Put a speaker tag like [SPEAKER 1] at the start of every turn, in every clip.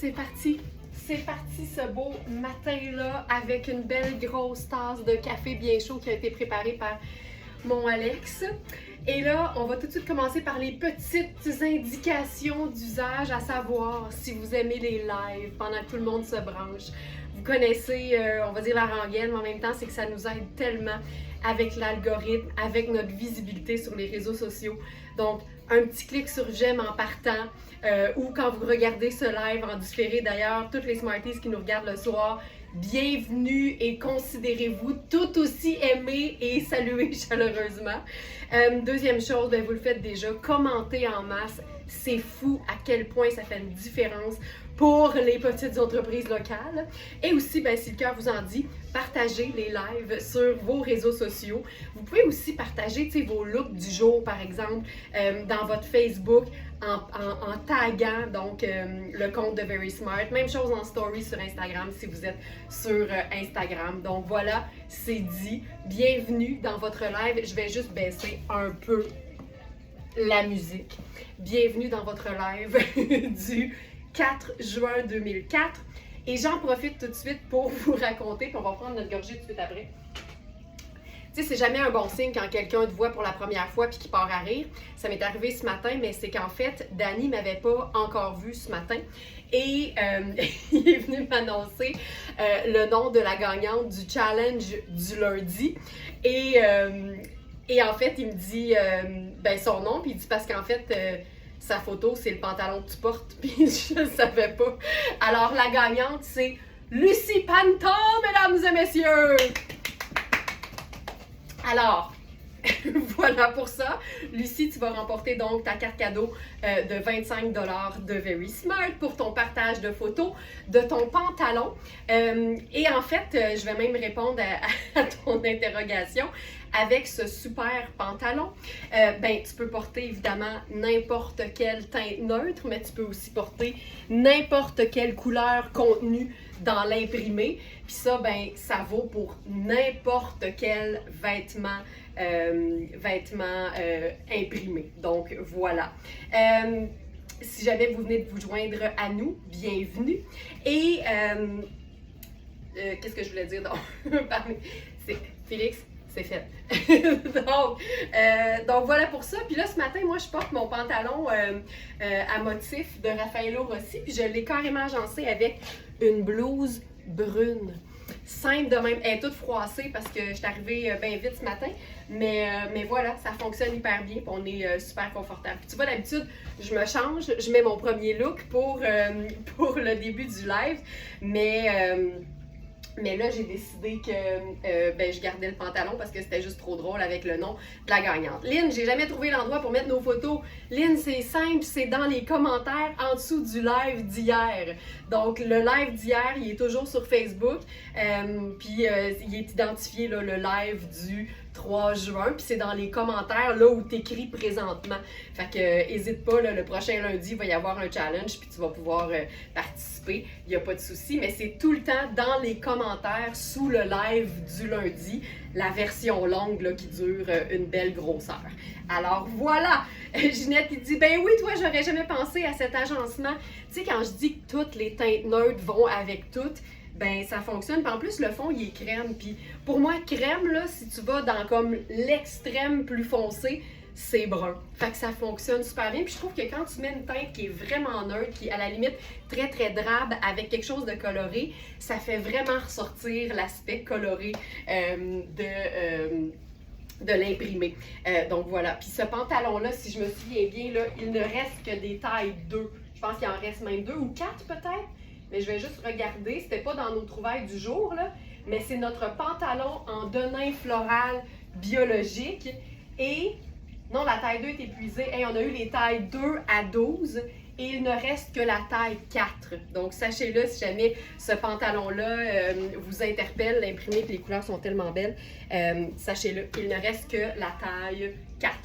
[SPEAKER 1] c'est parti! C'est parti ce beau matin-là avec une belle grosse tasse de café bien chaud qui a été préparée par mon Alex. Et là, on va tout de suite commencer par les petites indications d'usage, à savoir si vous aimez les lives pendant que tout le monde se branche. Vous connaissez, on va dire la rengaine, mais en même temps, c'est que ça nous aide tellement avec l'algorithme, avec notre visibilité sur les réseaux sociaux. Donc, un petit clic sur j'aime en partant ou quand vous regardez ce live en différé. D'ailleurs, toutes les Smarties qui nous regardent le soir, bienvenue et considérez-vous tout aussi aimés et salués chaleureusement. Deuxième chose, ben, vous le faites déjà, commentez en masse. C'est fou à quel point ça fait une différence pour les petites entreprises locales. Et aussi, ben, si le cœur vous en dit, partagez les lives sur vos réseaux sociaux. Vous pouvez aussi partager vos looks du jour, par exemple, dans votre Facebook en taguant donc, le compte de Very Smart. Même chose en story sur Instagram si vous êtes sur Instagram. Donc voilà, c'est dit. Bienvenue dans votre live. Je vais juste baisser un peu la musique. Bienvenue dans votre live du 4 juin 2004. Et j'en profite tout de suite pour vous raconter, puis on va prendre notre gorgée tout de suite après. Tu sais, c'est jamais un bon signe quand quelqu'un te voit pour la première fois puis qu'il part à rire. Ça m'est arrivé ce matin, mais c'est qu'en fait, Danny m'avait pas encore vu ce matin. Et il est venu m'annoncer le nom de la gagnante du challenge du lundi. Et en fait, il me dit ben, son nom, puis il dit parce qu'en fait, sa photo, c'est le pantalon que tu portes, puis je ne savais pas. Alors, la gagnante, c'est Lucie Panton, mesdames et messieurs! Alors, voilà pour ça. Lucie, tu vas remporter donc ta carte cadeau de 25$ de Very Smart pour ton partage de photos de ton pantalon. Et en fait, je vais même répondre à ton interrogation. Avec ce super pantalon, ben, tu peux porter évidemment n'importe quelle teinte neutre, mais tu peux aussi porter n'importe quelle couleur contenue dans l'imprimé. Puis ça, ben, ça vaut pour n'importe quel vêtement imprimé. Donc voilà. Si jamais vous venez de vous joindre à nous, bienvenue. Et qu'est-ce que je voulais dire? C'est Félix. C'est fait. donc voilà pour ça. Puis là, ce matin, moi, je porte mon pantalon à motif de Raffaello Rossi. Puis je l'ai carrément agencé avec une blouse brune. Simple de même. Elle est toute froissée parce que je suis arrivée bien vite ce matin. Mais voilà, ça fonctionne hyper bien. Puis on est super confortable. Puis tu vois, d'habitude, je me change. Je mets mon premier look pour le début du live. Mais là, j'ai décidé que ben, je gardais le pantalon parce que c'était juste trop drôle avec le nom de la gagnante. Lynn, j'ai jamais trouvé l'endroit pour mettre nos photos. Lynn, c'est simple, c'est dans les commentaires en dessous du live d'hier. Donc, le live d'hier, il est toujours sur Facebook. Puis, il est identifié, là, le live du 3 juin. Puis, c'est dans les commentaires, là, où tu écris présentement. Fait que, hésite pas, là, le prochain lundi, il va y avoir un challenge. Puis, tu vas pouvoir participer. Il n'y a pas de souci. Mais c'est tout le temps dans les commentaires sous le live du lundi. La version longue, là, qui dure une belle grosseur. Alors, voilà! Ginette, qui dit, ben oui, toi, j'aurais jamais pensé à cet agencement. Tu sais, quand je dis que toutes les teintes neutres vont avec toutes, ben ça fonctionne. Puis en plus, le fond, il est crème. Puis pour moi, crème, là, si tu vas dans comme l'extrême plus foncé, c'est brun. Fait que ça fonctionne super bien. Puis je trouve que quand tu mets une teinte qui est vraiment neutre, qui est à la limite très très drabe avec quelque chose de coloré, ça fait vraiment ressortir l'aspect coloré de l'imprimé. Donc voilà. Puis ce pantalon-là, si je me souviens bien, là, il ne reste que des tailles 2. Je pense qu'il en reste même 2 ou 4 peut-être. Mais je vais juste regarder. C'était pas dans nos trouvailles du jour, là. Mais c'est notre pantalon en denim floral biologique. Et non, la taille 2 est épuisée. Hey, on a eu les tailles 2 à 12 et il ne reste que la taille 4. Donc, sachez-le, si jamais ce pantalon-là vous interpelle, l'imprimé et les couleurs sont tellement belles, sachez-le, il ne reste que la taille 4.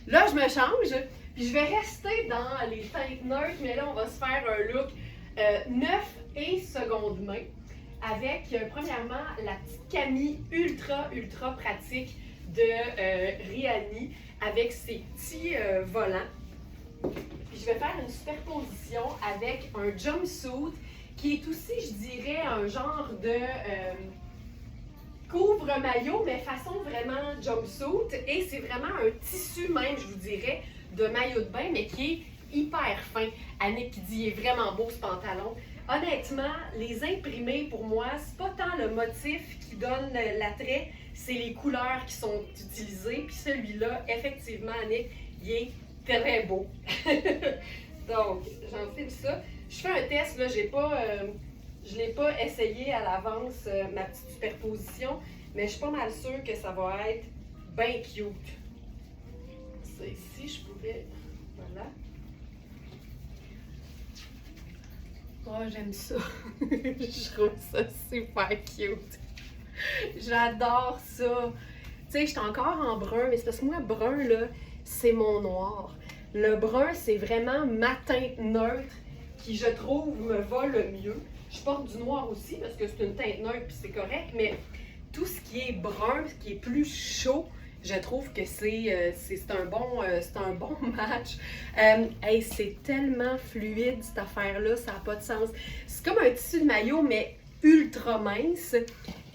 [SPEAKER 1] Là, je me change, puis je vais rester dans les teintes neutres, mais là, on va se faire un look neuf et seconde main avec, premièrement, la petite Camille ultra pratique de Rihanni avec ses petits volants. Puis je vais faire une superposition avec un jumpsuit qui est aussi, je dirais, un genre de couvre-maillot, mais façon vraiment jumpsuit. Et c'est vraiment un tissu même, je vous dirais, de maillot de bain, mais qui est hyper fin. Annick qui dit, il est vraiment beau ce pantalon. Honnêtement, les imprimés, pour moi, c'est pas tant le motif qui donne l'attrait, c'est les couleurs qui sont utilisées. Puis celui-là, effectivement, Annick, il est très beau. Donc, j'enfile ça. Je fais un test, là, je ne l'ai pas essayé à l'avance, ma petite superposition, mais je suis pas mal sûre que ça va être bien cute. Ça ici, je pourrais... Voilà. Oh, j'aime ça. Je trouve ça super cute. J'adore ça. Tu sais, je suis encore en brun, mais c'est parce que moi, brun, là, c'est mon noir. Le brun, c'est vraiment ma teinte neutre qui, je trouve, me va le mieux. Je porte du noir aussi parce que c'est une teinte neutre puis c'est correct, mais tout ce qui est brun, ce qui est plus chaud, je trouve que c'est un bon match. Hey, c'est tellement fluide cette affaire-là, ça n'a pas de sens. C'est comme un tissu de maillot, mais ultra mince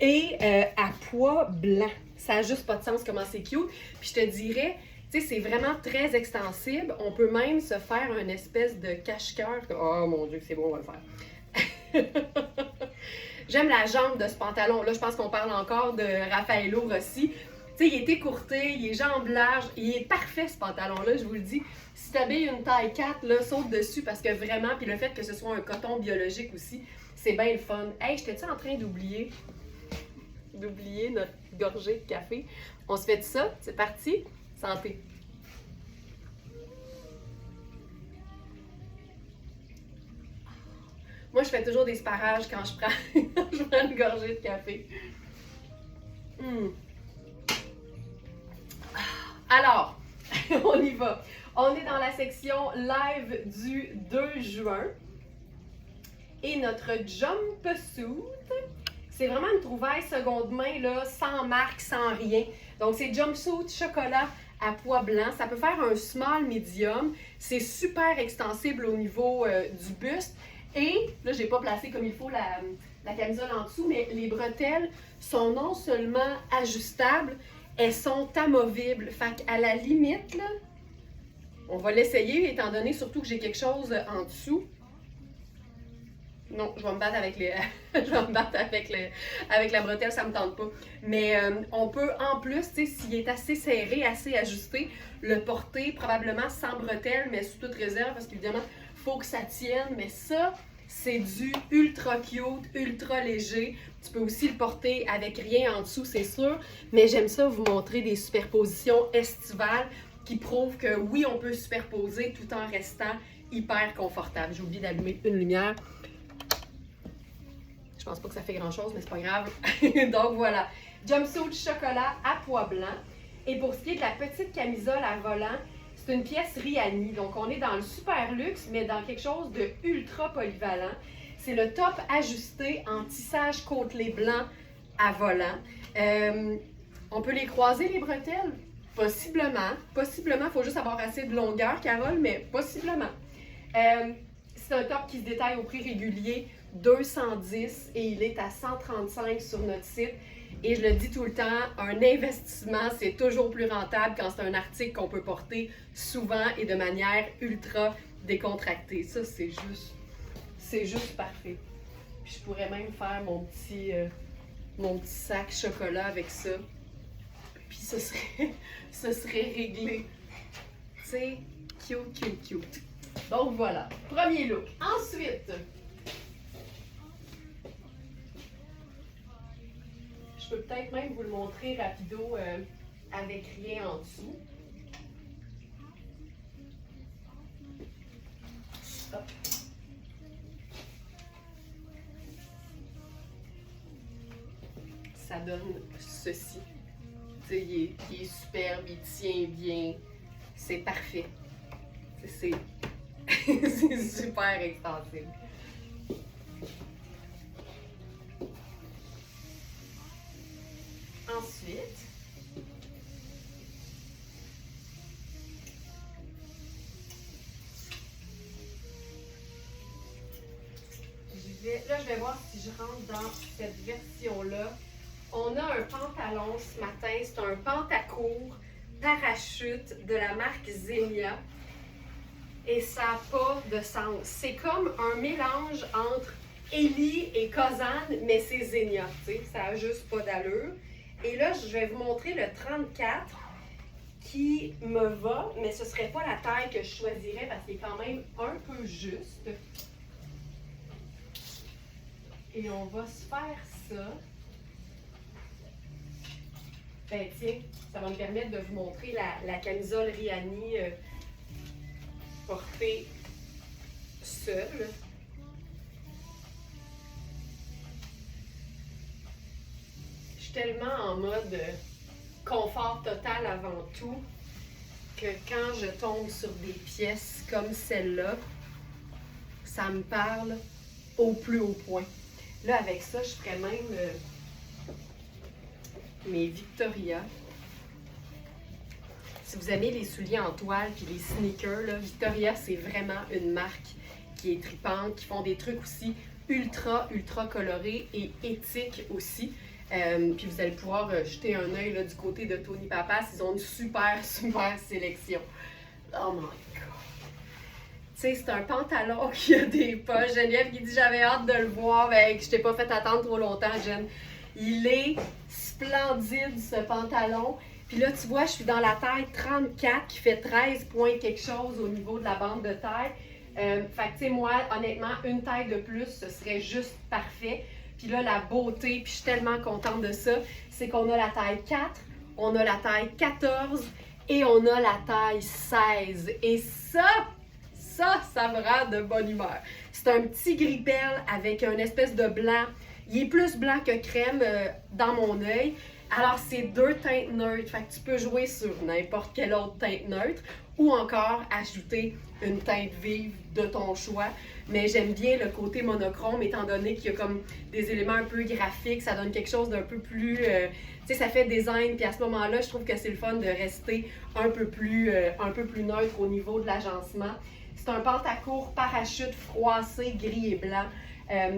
[SPEAKER 1] et à poids blanc. Ça n'a juste pas de sens comment c'est cute. Puis je te dirais, tu sais, c'est vraiment très extensible. On peut même se faire une espèce de cache-cœur. Oh mon Dieu, c'est bon, on va le faire. J'aime la jambe de ce pantalon-là. Je pense qu'on parle encore de Raffaello Rossi. Tu sais, il est écourté, il est jambes larges, il est parfait ce pantalon-là, je vous le dis. Si tu habilles une taille 4, là, saute dessus parce que vraiment, puis le fait que ce soit un coton biologique aussi, c'est bien le fun. Hey, j'étais-tu en train d'oublier notre gorgée de café? On se fait ça? C'est parti? Santé! Moi, je fais toujours des sparages quand je prends une gorgée de café. Alors, on y va. On est dans la section live du 2 juin. Et notre jumpsuit, c'est vraiment une trouvaille seconde main, là, sans marque, sans rien. Donc, c'est jumpsuit chocolat à pois blanc. Ça peut faire un small medium. C'est super extensible au niveau du buste. Et là, je n'ai pas placé comme il faut la camisole en dessous, mais les bretelles sont non seulement ajustables, elles sont amovibles. Fait qu'à la limite, là, on va l'essayer, étant donné surtout que j'ai quelque chose en dessous. Non, je vais me battre avec avec la bretelle, ça me tente pas. Mais on peut en plus, tu sais, s'il est assez serré, assez ajusté, le porter probablement sans bretelle, mais sous toute réserve, parce qu'évidemment, il faut que ça tienne. Mais ça, c'est du ultra cute, ultra léger. Tu peux aussi le porter avec rien en dessous, c'est sûr. Mais j'aime ça vous montrer des superpositions estivales qui prouvent que oui, on peut superposer tout en restant hyper confortable. J'ai oublié d'allumer une lumière. Je pense pas que ça fait grand-chose, mais c'est pas grave. Donc voilà, jumpsuit chocolat à pois blanc. Et pour ce qui est de la petite camisole à volant, c'est une pièce Riani. Donc on est dans le super luxe, mais dans quelque chose de ultra polyvalent. C'est le top ajusté en tissage côtelé blanc à volant. On peut les croiser, les bretelles? Possiblement. Possiblement, il faut juste avoir assez de longueur, Carole, mais possiblement. C'est un top qui se détaille au prix régulier 210 et il est à 135 sur notre site. Et je le dis tout le temps, un investissement, c'est toujours plus rentable quand c'est un article qu'on peut porter souvent et de manière ultra décontractée. Ça, c'est juste parfait. Puis je pourrais même faire mon petit sac chocolat avec ça. Puis ce serait réglé. Tu sais, cute. Donc voilà, premier look. Ensuite, je peux peut-être même vous le montrer rapido avec rien en dessous. Hop. Ça donne ceci. Tu sais, il est superbe, il tient bien. C'est parfait. C'est super extensible. Ensuite, je vais voir si je rentre dans cette version-là. On a un pantalon ce matin, c'est un pantacourt parachute de la marque Xenia. Et ça n'a pas de sens. C'est comme un mélange entre Ellie et Kozan, mais c'est Xenia, tu sais, ça n'a juste pas d'allure. Et là, je vais vous montrer le 34 qui me va, mais ce ne serait pas la taille que je choisirais parce qu'il est quand même un peu juste. Et on va se faire ça. Ben tiens, ça va me permettre de vous montrer la camisole Rihanni portée seule. Je suis tellement en mode confort total avant tout que quand je tombe sur des pièces comme celle-là, ça me parle au plus haut point. Là, avec ça, je ferais même mes Victoria. Si vous aimez les souliers en toile puis les sneakers, là, Victoria, c'est vraiment une marque qui est tripante, qui font des trucs aussi ultra colorés et éthiques aussi. Puis vous allez pouvoir jeter un œil là, du côté de Tony Papas. Ils ont une super sélection. Oh my God! Tu sais, c'est un pantalon qui a des poches. Geneviève qui dit j'avais hâte de le voir, mais que je t'ai pas fait attendre trop longtemps, Jen. Il est splendide ce pantalon. Puis là, tu vois, je suis dans la taille 34 qui fait 13 points quelque chose au niveau de la bande de taille. Fait que tu sais, moi, honnêtement, une taille de plus, ce serait juste parfait. Puis là, la beauté, puis je suis tellement contente de ça, c'est qu'on a la taille 4, on a la taille 14 et on a la taille 16. Et ça me rend de bonne humeur. C'est un petit gris perle avec un espèce de blanc. Il est plus blanc que crème dans mon œil. Alors, c'est deux teintes neutres. Fait que tu peux jouer sur n'importe quelle autre teinte neutre ou encore ajouter une teinte vive de ton choix. Mais j'aime bien le côté monochrome étant donné qu'il y a comme des éléments un peu graphiques. Ça donne quelque chose d'un peu plus... tu sais, ça fait design. Puis à ce moment-là, je trouve que c'est le fun de rester un peu plus neutre au niveau de l'agencement. C'est un pantacourt parachute froissé gris et blanc.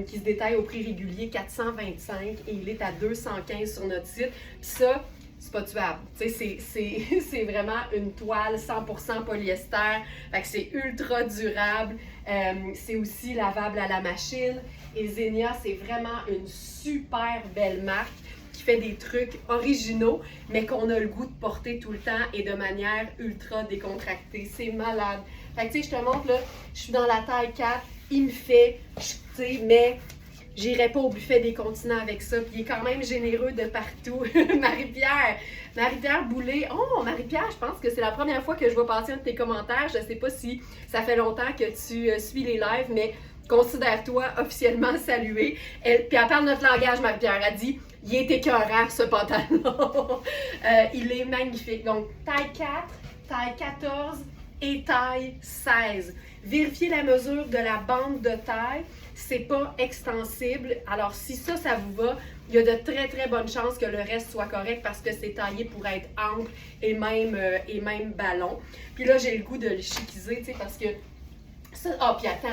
[SPEAKER 1] Qui se détaille au prix régulier 425 et il est à 215 sur notre site. Puis ça, c'est pas tuable. C'est vraiment une toile 100% polyester. Fait que c'est ultra durable. C'est aussi lavable à la machine. Et Xenia, c'est vraiment une super belle marque qui fait des trucs originaux, mais qu'on a le goût de porter tout le temps et de manière ultra décontractée. C'est malade. Fait que tu sais, je te montre là, je suis dans la taille 4. Il me fait, tu sais, mais j'irai pas au buffet des continents avec ça. Puis il est quand même généreux de partout. Marie-Pierre Boulay. Oh, Marie-Pierre, je pense que c'est la première fois que je vois passer un de tes commentaires. Je sais pas si ça fait longtemps que tu suis les lives, mais considère-toi officiellement saluée. Puis elle parle notre langage, Marie-Pierre. Elle dit, il est écœurant, ce pantalon. Il est magnifique. Donc, taille 4, taille 14 et taille 16. Vérifiez la mesure de la bande de taille, c'est pas extensible. Alors si ça vous va, il y a de très bonnes chances que le reste soit correct parce que c'est taillé pour être ample et même ballon. Puis là, j'ai le goût de le chiquiser, tu sais, parce que ça... Ah, puis attends,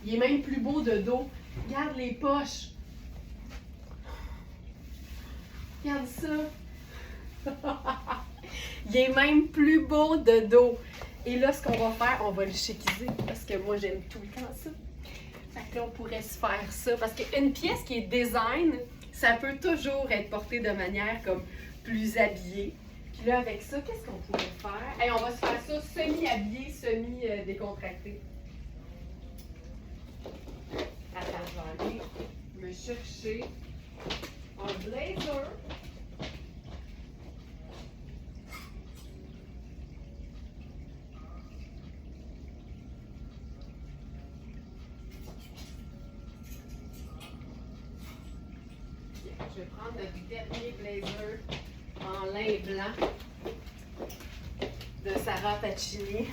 [SPEAKER 1] il est même plus beau de dos. Regarde les poches. Regarde ça. Il est même plus beau de dos. Et là, ce qu'on va faire, on va le chiquiser parce que moi, j'aime tout le temps ça. Fait que là, on pourrait se faire ça parce qu'une pièce qui est design, ça peut toujours être porté de manière comme plus habillée. Puis là, avec ça, qu'est-ce qu'on pourrait faire? Hey, on va se faire ça semi-habillé, semi-décontracté. Attends, je vais aller me chercher un blazer. Je vais prendre notre dernier blazer en lin blanc de Sarah Pacini.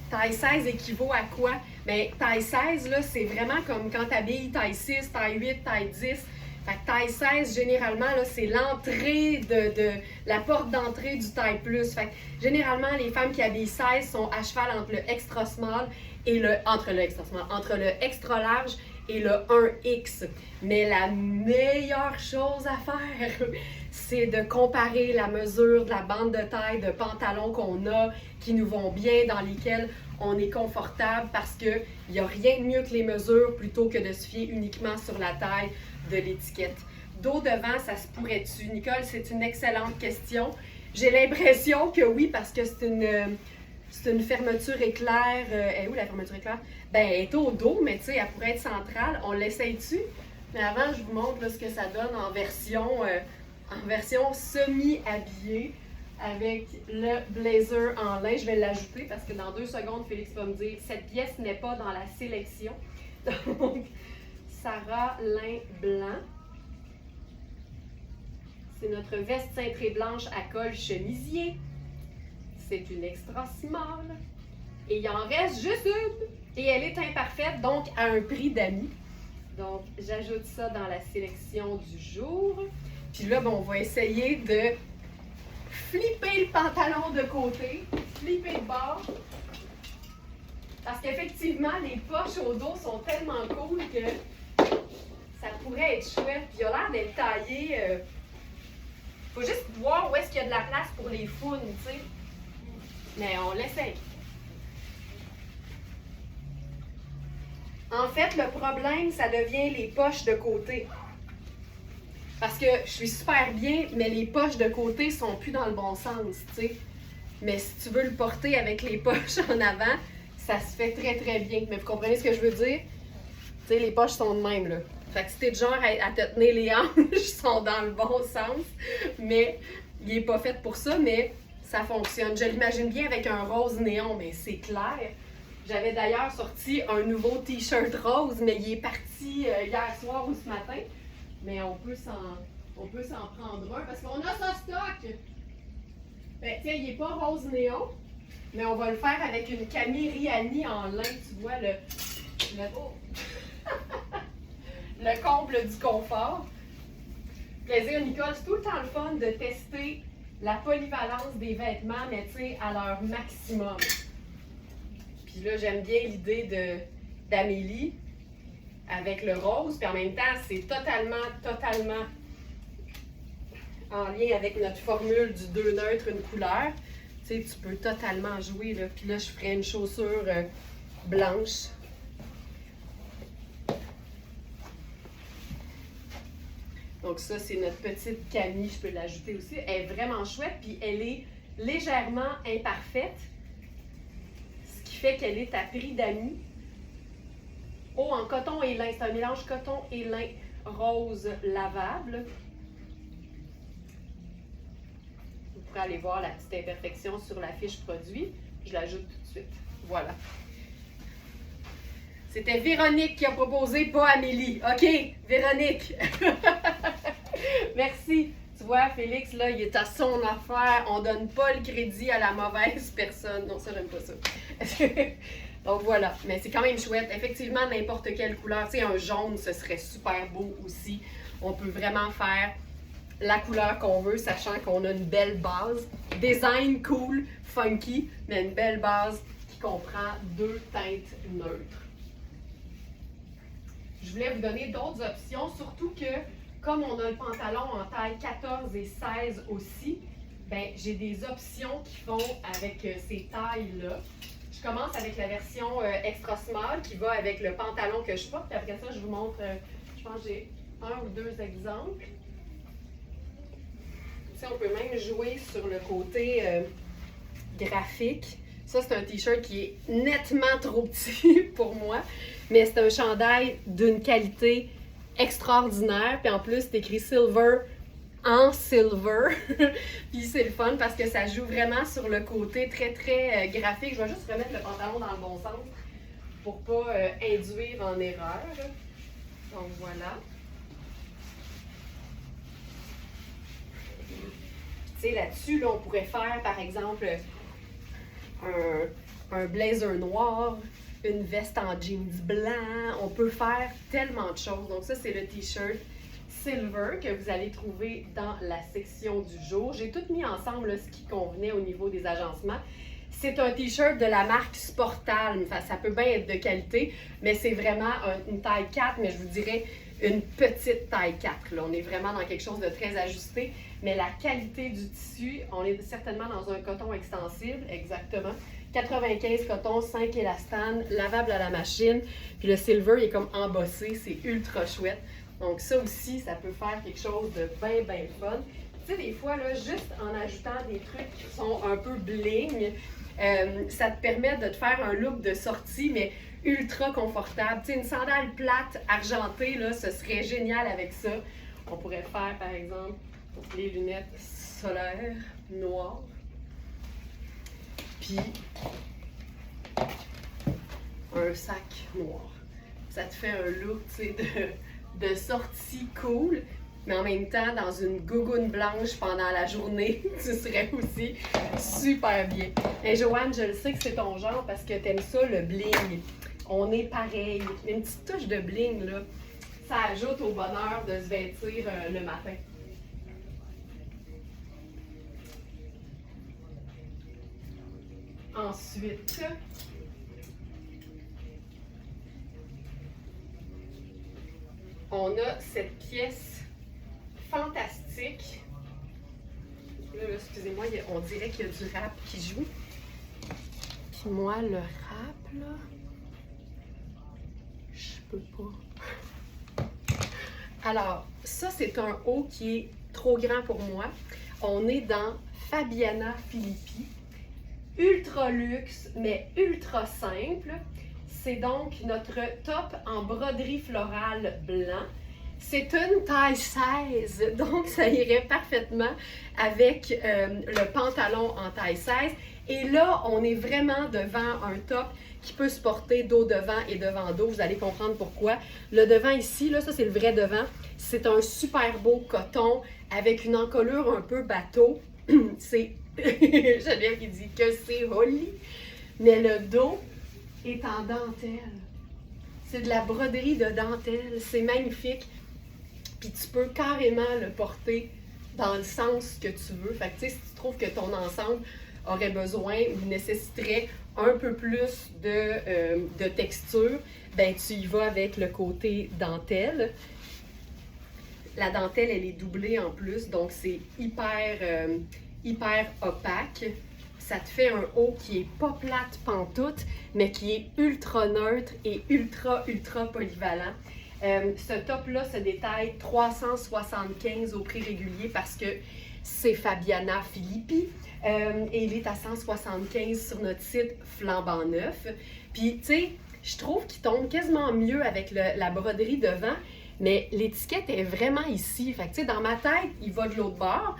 [SPEAKER 1] Taille 16 équivaut à quoi? Bien, taille 16, là, c'est vraiment comme quand tu habilles taille 6, taille 8, taille 10. Fait que taille 16, généralement, là, c'est l'entrée de la porte d'entrée du taille plus. Fait que généralement, les femmes qui habillent 16 sont à cheval entre le extra small et entre le extra large et le 1X. Mais la meilleure chose à faire, c'est de comparer la mesure de la bande de taille de pantalons qu'on a, qui nous vont bien, dans lesquels on est confortable, parce qu'il n'y a rien de mieux que les mesures plutôt que de se fier uniquement sur la taille de l'étiquette. Dos devant, ça se pourrait-tu? Nicole, c'est une excellente question. J'ai l'impression que oui, parce que c'est une fermeture éclair. Elle est où la fermeture éclair? Ben, elle est au dos, mais tu sais, elle pourrait être centrale. On l'essaye-tu? Mais avant, je vous montre là, ce que ça donne en version semi-habillée avec le blazer en lin. Je vais l'ajouter parce que dans 2 secondes, Félix va me dire « Cette pièce n'est pas dans la sélection. » Donc, Sarah lin blanc. C'est notre veste cintrée blanche à col chemisier. C'est une extra small. Et il en reste juste une. Et elle est imparfaite, donc à un prix d'amis. Donc, j'ajoute ça dans la sélection du jour. Puis là, bon, on va essayer de flipper le pantalon de côté, flipper de bord. Parce qu'effectivement, les poches au dos sont tellement cool que ça pourrait être chouette. Puis il a l'air d'être taillé. Faut juste voir où est-ce qu'il y a de la place pour les founes, tu sais. Mais on l'essaye. En fait, le problème, ça devient les poches de côté. Parce que je suis super bien, mais les poches de côté sont plus dans le bon sens, tu sais. Mais si tu veux le porter avec les poches en avant, ça se fait très très bien. Mais vous comprenez ce que je veux dire? Tu sais, les poches sont de même, là. Fait que si t'es de genre à te tenir les hanches, ils sont dans le bon sens. Mais il n'est pas fait pour ça, mais ça fonctionne. Je l'imagine bien avec un rose néon, mais c'est clair. J'avais d'ailleurs sorti un nouveau t-shirt rose, mais il est parti hier soir ou ce matin. Mais on peut s'en prendre un parce qu'on a ça stock. Ben, tiens, il n'est pas rose néon, mais on va le faire avec une Camille Riani en lin. Tu vois le comble du confort. Plaisir, Nicole, c'est tout le temps le fun de tester la polyvalence des vêtements, mais tu sais, à leur maximum. Puis là, j'aime bien l'idée d'Amélie avec le rose, puis en même temps, c'est totalement en lien avec notre formule du 2 neutre, une couleur. Tu sais, tu peux totalement jouer, là. Puis là, je ferais une chaussure blanche. Donc ça, c'est notre petite Camille, je peux l'ajouter aussi. Elle est vraiment chouette, puis elle est légèrement imparfaite, ce qui fait qu'elle est à prix d'amis. Oh, en coton et lin, c'est un mélange coton et lin rose lavable. Vous pourrez aller voir la petite imperfection sur la fiche produit. Je l'ajoute tout de suite. Voilà. C'était Véronique qui a proposé, pas Amélie. OK, Véronique. Merci. Tu vois, Félix, là, il est à son affaire. On donne pas le crédit à la mauvaise personne. Non, ça, j'aime pas ça. Donc voilà. Mais c'est quand même chouette. Effectivement, n'importe quelle couleur. Tu sais, un jaune, ce serait super beau aussi. On peut vraiment faire la couleur qu'on veut, sachant qu'on a une belle base. Design cool, funky, mais une belle base qui comprend 2 teintes neutres. Je voulais vous donner d'autres options, surtout que comme on a le pantalon en taille 14 et 16 aussi, ben, j'ai des options qui font avec ces tailles-là. Je commence avec la version extra small qui va avec le pantalon que je porte. Puis après ça, je vous montre, je pense que j'ai 1 ou 2 exemples. T'sais, on peut même jouer sur le côté graphique. Ça, c'est un t-shirt qui est nettement trop petit pour moi, mais c'est un chandail d'une qualité extraordinaire. Puis en plus, c'est écrit silver en silver. Puis c'est le fun parce que ça joue vraiment sur le côté très, très graphique. Je vais juste remettre le pantalon dans le bon sens pour pas induire en erreur. Donc voilà. Tu sais, là-dessus, là, on pourrait faire, par exemple, un blazer noir, une veste en jeans blanc. On peut faire tellement de choses. Donc ça, c'est le t-shirt silver que vous allez trouver dans la section du jour. J'ai tout mis ensemble là, ce qui convenait au niveau des agencements. C'est un t-shirt de la marque Sportalm. Enfin, ça peut bien être de qualité, mais c'est vraiment une taille 4, mais je vous dirais une petite taille 4. Là. On est vraiment dans quelque chose de très ajusté, mais la qualité du tissu, on est certainement dans un coton extensible, exactement. 95 coton, 5 élastane, lavable à la machine. Puis le silver, il est comme embossé, c'est ultra chouette. Donc ça aussi, ça peut faire quelque chose de bien, bien fun. Tu sais, des fois, là, juste en ajoutant des trucs qui sont un peu bling, ça te permet de te faire un look de sortie, mais ultra confortable. Tu sais, une sandale plate argentée, là, ce serait génial avec ça. On pourrait faire, par exemple, les lunettes solaires noires. Puis, un sac noir. Ça te fait un look, tu sais, de sortie cool. Mais en même temps, dans une gougoune blanche pendant la journée, tu serais aussi super bien. Et Joanne, je le sais que c'est ton genre parce que t'aimes ça, le bling. On est pareil. Une petite touche de bling, là, ça ajoute au bonheur de se vêtir le matin. Ensuite, on a cette pièce fantastique. Là, excusez-moi, on dirait qu'il y a du rap qui joue. Puis moi, le rap, là, je peux pas. Alors, ça, c'est un haut qui est trop grand pour moi. On est dans Fabiana Filippi. Ultra luxe, mais ultra simple. C'est donc notre top en broderie florale blanc. C'est une taille 16, donc ça irait parfaitement avec le pantalon en taille 16. Et là, on est vraiment devant un top qui peut se porter dos devant et devant dos. Vous allez comprendre pourquoi. Le devant ici, là, ça c'est le vrai devant. C'est un super beau coton avec une encolure un peu bateau. C'est Geneviève qui dit que c'est joli. Mais le dos est en dentelle. C'est de la broderie de dentelle. C'est magnifique. Puis tu peux carrément le porter dans le sens que tu veux. Fait que tu sais, si tu trouves que ton ensemble aurait besoin ou nécessiterait un peu plus de texture, ben tu y vas avec le côté dentelle. La dentelle, elle est doublée en plus, donc c'est hyper opaque. Ça te fait un haut qui est pas plate pantoute, mais qui est ultra neutre et ultra polyvalent. Ce top-là se détaille 375 au prix régulier parce que c'est Fabiana Filippi et il est à 175 sur notre site flambant neuf. Puis, tu sais, je trouve qu'il tombe quasiment mieux avec la broderie devant, mais l'étiquette est vraiment ici. Fait que, tu sais, dans ma tête, il va de l'autre bord.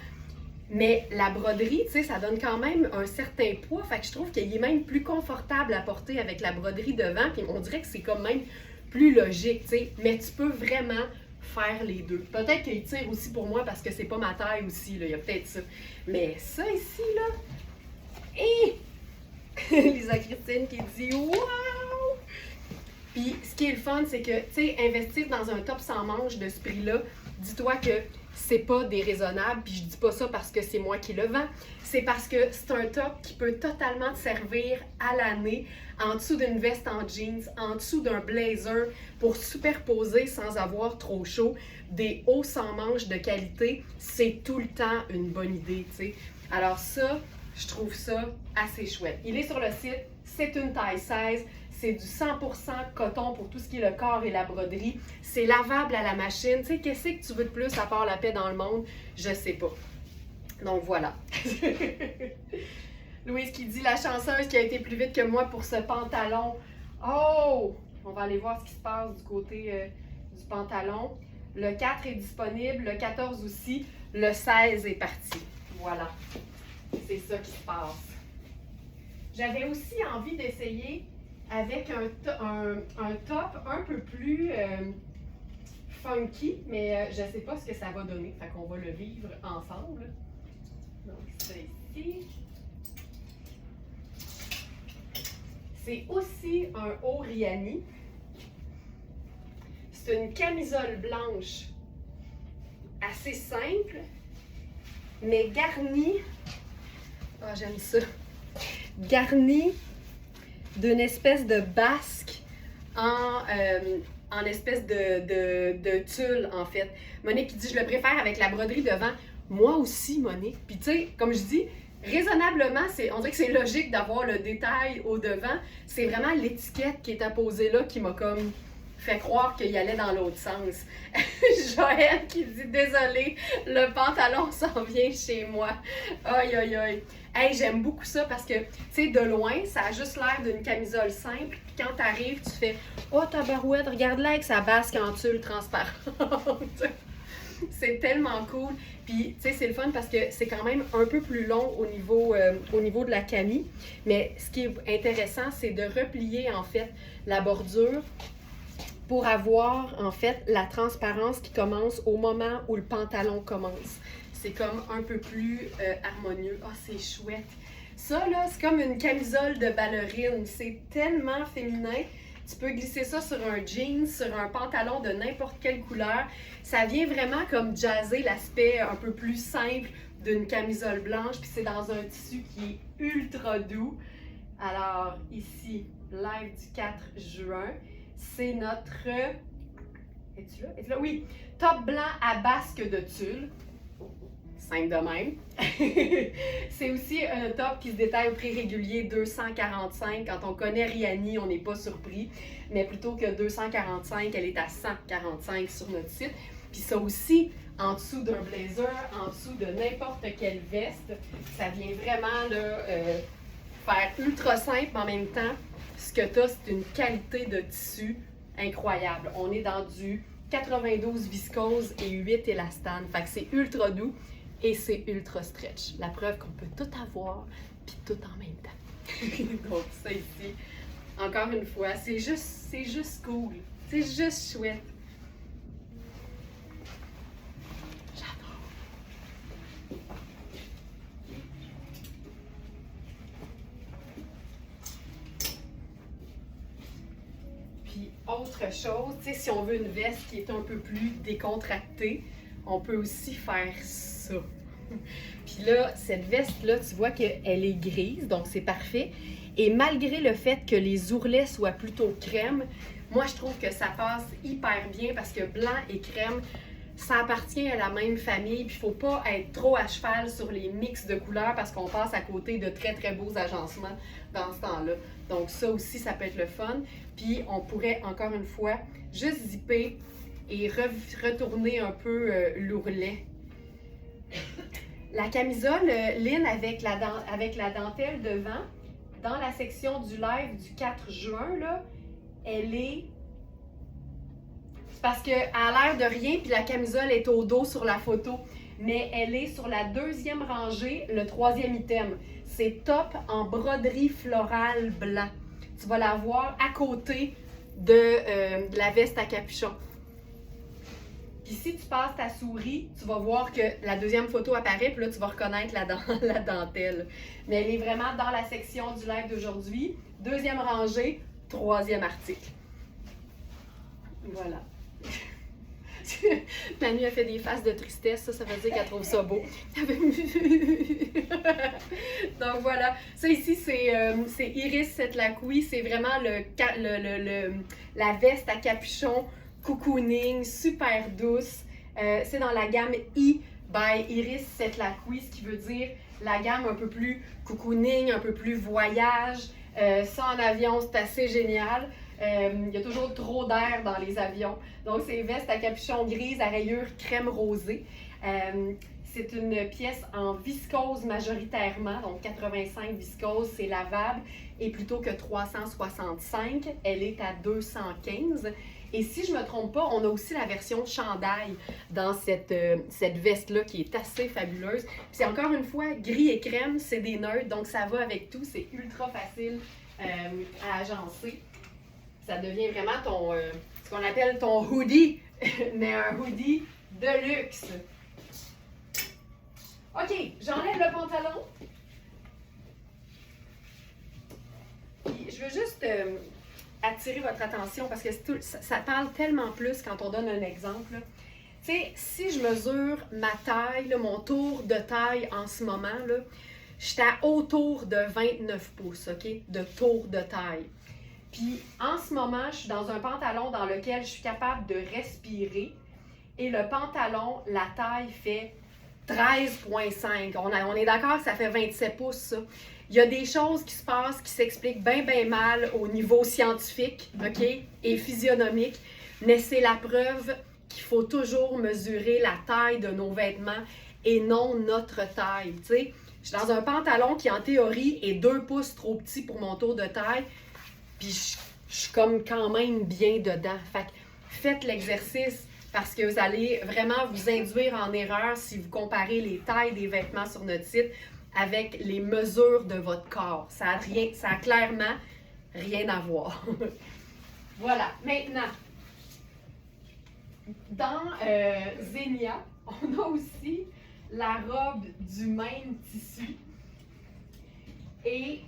[SPEAKER 1] Mais la broderie, tu sais, ça donne quand même un certain poids. Fait que je trouve qu'il est même plus confortable à porter avec la broderie devant. Puis on dirait que c'est quand même plus logique, tu sais. Mais tu peux vraiment faire les deux. Peut-être qu'il tire aussi pour moi parce que c'est pas ma taille aussi, là. Il y a peut-être ça. Mais ça ici, là... Et Lisa Christine qui dit « Wow! » Puis ce qui est le fun, c'est que, tu sais, investir dans un top sans manches de ce prix-là, dis-toi que c'est pas déraisonnable, puis je dis pas ça parce que c'est moi qui le vends, c'est parce que c'est un top qui peut totalement te servir à l'année, en dessous d'une veste en jeans, en dessous d'un blazer, pour superposer sans avoir trop chaud. Des hauts sans manches de qualité, c'est tout le temps une bonne idée, tu sais. Alors ça, je trouve ça assez chouette. Il est sur le site, c'est une taille 16, c'est du 100% coton pour tout ce qui est le corps et la broderie. C'est lavable à la machine. Tu sais, qu'est-ce que tu veux de plus à part la paix dans le monde? Je sais pas. Donc voilà. Louise qui dit la chanceuse qui a été plus vite que moi pour ce pantalon. Oh! On va aller voir ce qui se passe du côté du pantalon. Le 4 est disponible, le 14 aussi, le 16 est parti. Voilà. C'est ça qui se passe. J'avais aussi envie d'essayer avec un top un peu plus funky, mais je ne sais pas ce que ça va donner. Fait qu'on va le vivre ensemble. Donc, c'est ici. C'est aussi un haut Riani. C'est une camisole blanche assez simple, mais garnie. Ah, j'aime ça. garni d'une espèce de basque en espèce de tulle, en fait. Monique qui dit, je le préfère avec la broderie devant. Moi aussi, Monique. Puis tu sais, comme je dis, raisonnablement, on dirait que c'est logique d'avoir le détail au devant. C'est vraiment l'étiquette qui est apposée là qui m'a comme fait croire qu'il allait dans l'autre sens. Joël qui dit, désolé, le pantalon s'en vient chez moi. Aïe, aïe, aïe. Hey, j'aime beaucoup ça parce que, tu sais, de loin, ça a juste l'air d'une camisole simple. Puis quand t'arrives, tu fais, oh, tabarouette, regarde-la avec sa basque en tulle transparente. C'est tellement cool. Puis, tu sais, c'est le fun parce que c'est quand même un peu plus long au niveau de la camie. Mais ce qui est intéressant, c'est de replier, en fait, la bordure pour avoir, en fait, la transparence qui commence au moment où le pantalon commence. C'est comme un peu plus harmonieux. Ah, c'est chouette. Ça, là, c'est comme une camisole de ballerine. C'est tellement féminin. Tu peux glisser ça sur un jean, sur un pantalon de n'importe quelle couleur. Ça vient vraiment comme jazzer l'aspect un peu plus simple d'une camisole blanche. Puis c'est dans un tissu qui est ultra doux. Alors, ici, live du 4 juin, c'est notre... Es-tu là? Es-tu là? Oui! Top blanc à basque de tulle. Simple de même. C'est aussi un top qui se détaille au prix régulier 245. Quand on connaît Riani, on n'est pas surpris. Mais plutôt que 245, elle est à 145 sur notre site. Puis ça aussi, en dessous d'un blazer, en dessous de n'importe quelle veste, ça vient vraiment là, faire ultra simple, mais en même temps, ce que tu as, c'est une qualité de tissu incroyable. On est dans du 92 viscose et 8 élastane. Fait que c'est ultra doux. Et c'est ultra stretch. La preuve qu'on peut tout avoir, puis tout en même temps. Donc ça ici, encore une fois, c'est juste cool. C'est juste chouette. J'adore. Puis autre chose, tu sais, si on veut une veste qui est un peu plus décontractée, on peut aussi faire ça. Puis là, cette veste-là, tu vois qu'elle est grise, donc c'est parfait. Et malgré le fait que les ourlets soient plutôt crème, moi, je trouve que ça passe hyper bien parce que blanc et crème, ça appartient à la même famille. Puis il ne faut pas être trop à cheval sur les mix de couleurs parce qu'on passe à côté de très, très beaux agencements dans ce temps-là. Donc ça aussi, ça peut être le fun. Puis on pourrait, encore une fois, juste zipper et retourner un peu l'ourlet. La camisole Lynn avec la dentelle devant, dans la section du live du 4 juin, là, elle est... C'est parce qu'elle a l'air de rien, puis la camisole est au dos sur la photo. Mais elle est sur la deuxième rangée, le troisième item. C'est top en broderie florale blanc. Tu vas la voir à côté de la veste à capuchon. Puis si tu passes ta souris, tu vas voir que la deuxième photo apparaît, puis là, tu vas reconnaître la dentelle. Mais elle est vraiment dans la section du live d'aujourd'hui. Deuxième rangée, troisième article. Voilà. Manu a fait des faces de tristesse, ça veut dire qu'elle trouve ça beau. Donc voilà. Ça ici, c'est Iris Setlakoui. C'est vraiment la veste à capuchon cocooning, super douce. C'est dans la gamme E by Iris Setlakoui, ce qui veut dire la gamme un peu plus cocooning, un peu plus voyage. Ça en avion, c'est assez génial. Il y a toujours trop d'air dans les avions. Donc, c'est une veste à capuchon grise à rayures crème rosée. C'est une pièce en viscose majoritairement, donc 85 viscose, c'est lavable. Et plutôt que 365, elle est à 215. Et si je ne me trompe pas, on a aussi la version chandail dans cette veste-là qui est assez fabuleuse. Puis c'est encore une fois gris et crème, c'est des neutres, donc ça va avec tout. C'est ultra facile à agencer. Ça devient vraiment ce qu'on appelle ton hoodie, mais un hoodie de luxe. OK, j'enlève le pantalon. Puis je veux juste attirer votre attention parce que ça parle tellement plus quand on donne un exemple. Tu sais, si je mesure ma taille, là, mon tour de taille en ce moment, là, j'étais autour de 29 pouces, OK? De tour de taille. Puis en ce moment, je suis dans un pantalon dans lequel je suis capable de respirer. Et le pantalon, la taille fait 13,5. On est d'accord que ça fait 27 pouces, ça. Il y a des choses qui se passent, qui s'expliquent bien mal au niveau scientifique, OK? Et physionomique. Mais c'est la preuve qu'il faut toujours mesurer la taille de nos vêtements et non notre taille, tu sais. Je suis dans un pantalon qui, en théorie, est 2 pouces trop petit pour mon tour de taille. Puis je suis comme quand même bien dedans. Fait que faites l'exercice parce que vous allez vraiment vous induire en erreur si vous comparez les tailles des vêtements sur notre site avec les mesures de votre corps. Ça a clairement rien à voir. Voilà. Maintenant, dans Zegna, on a aussi la robe du même tissu. Et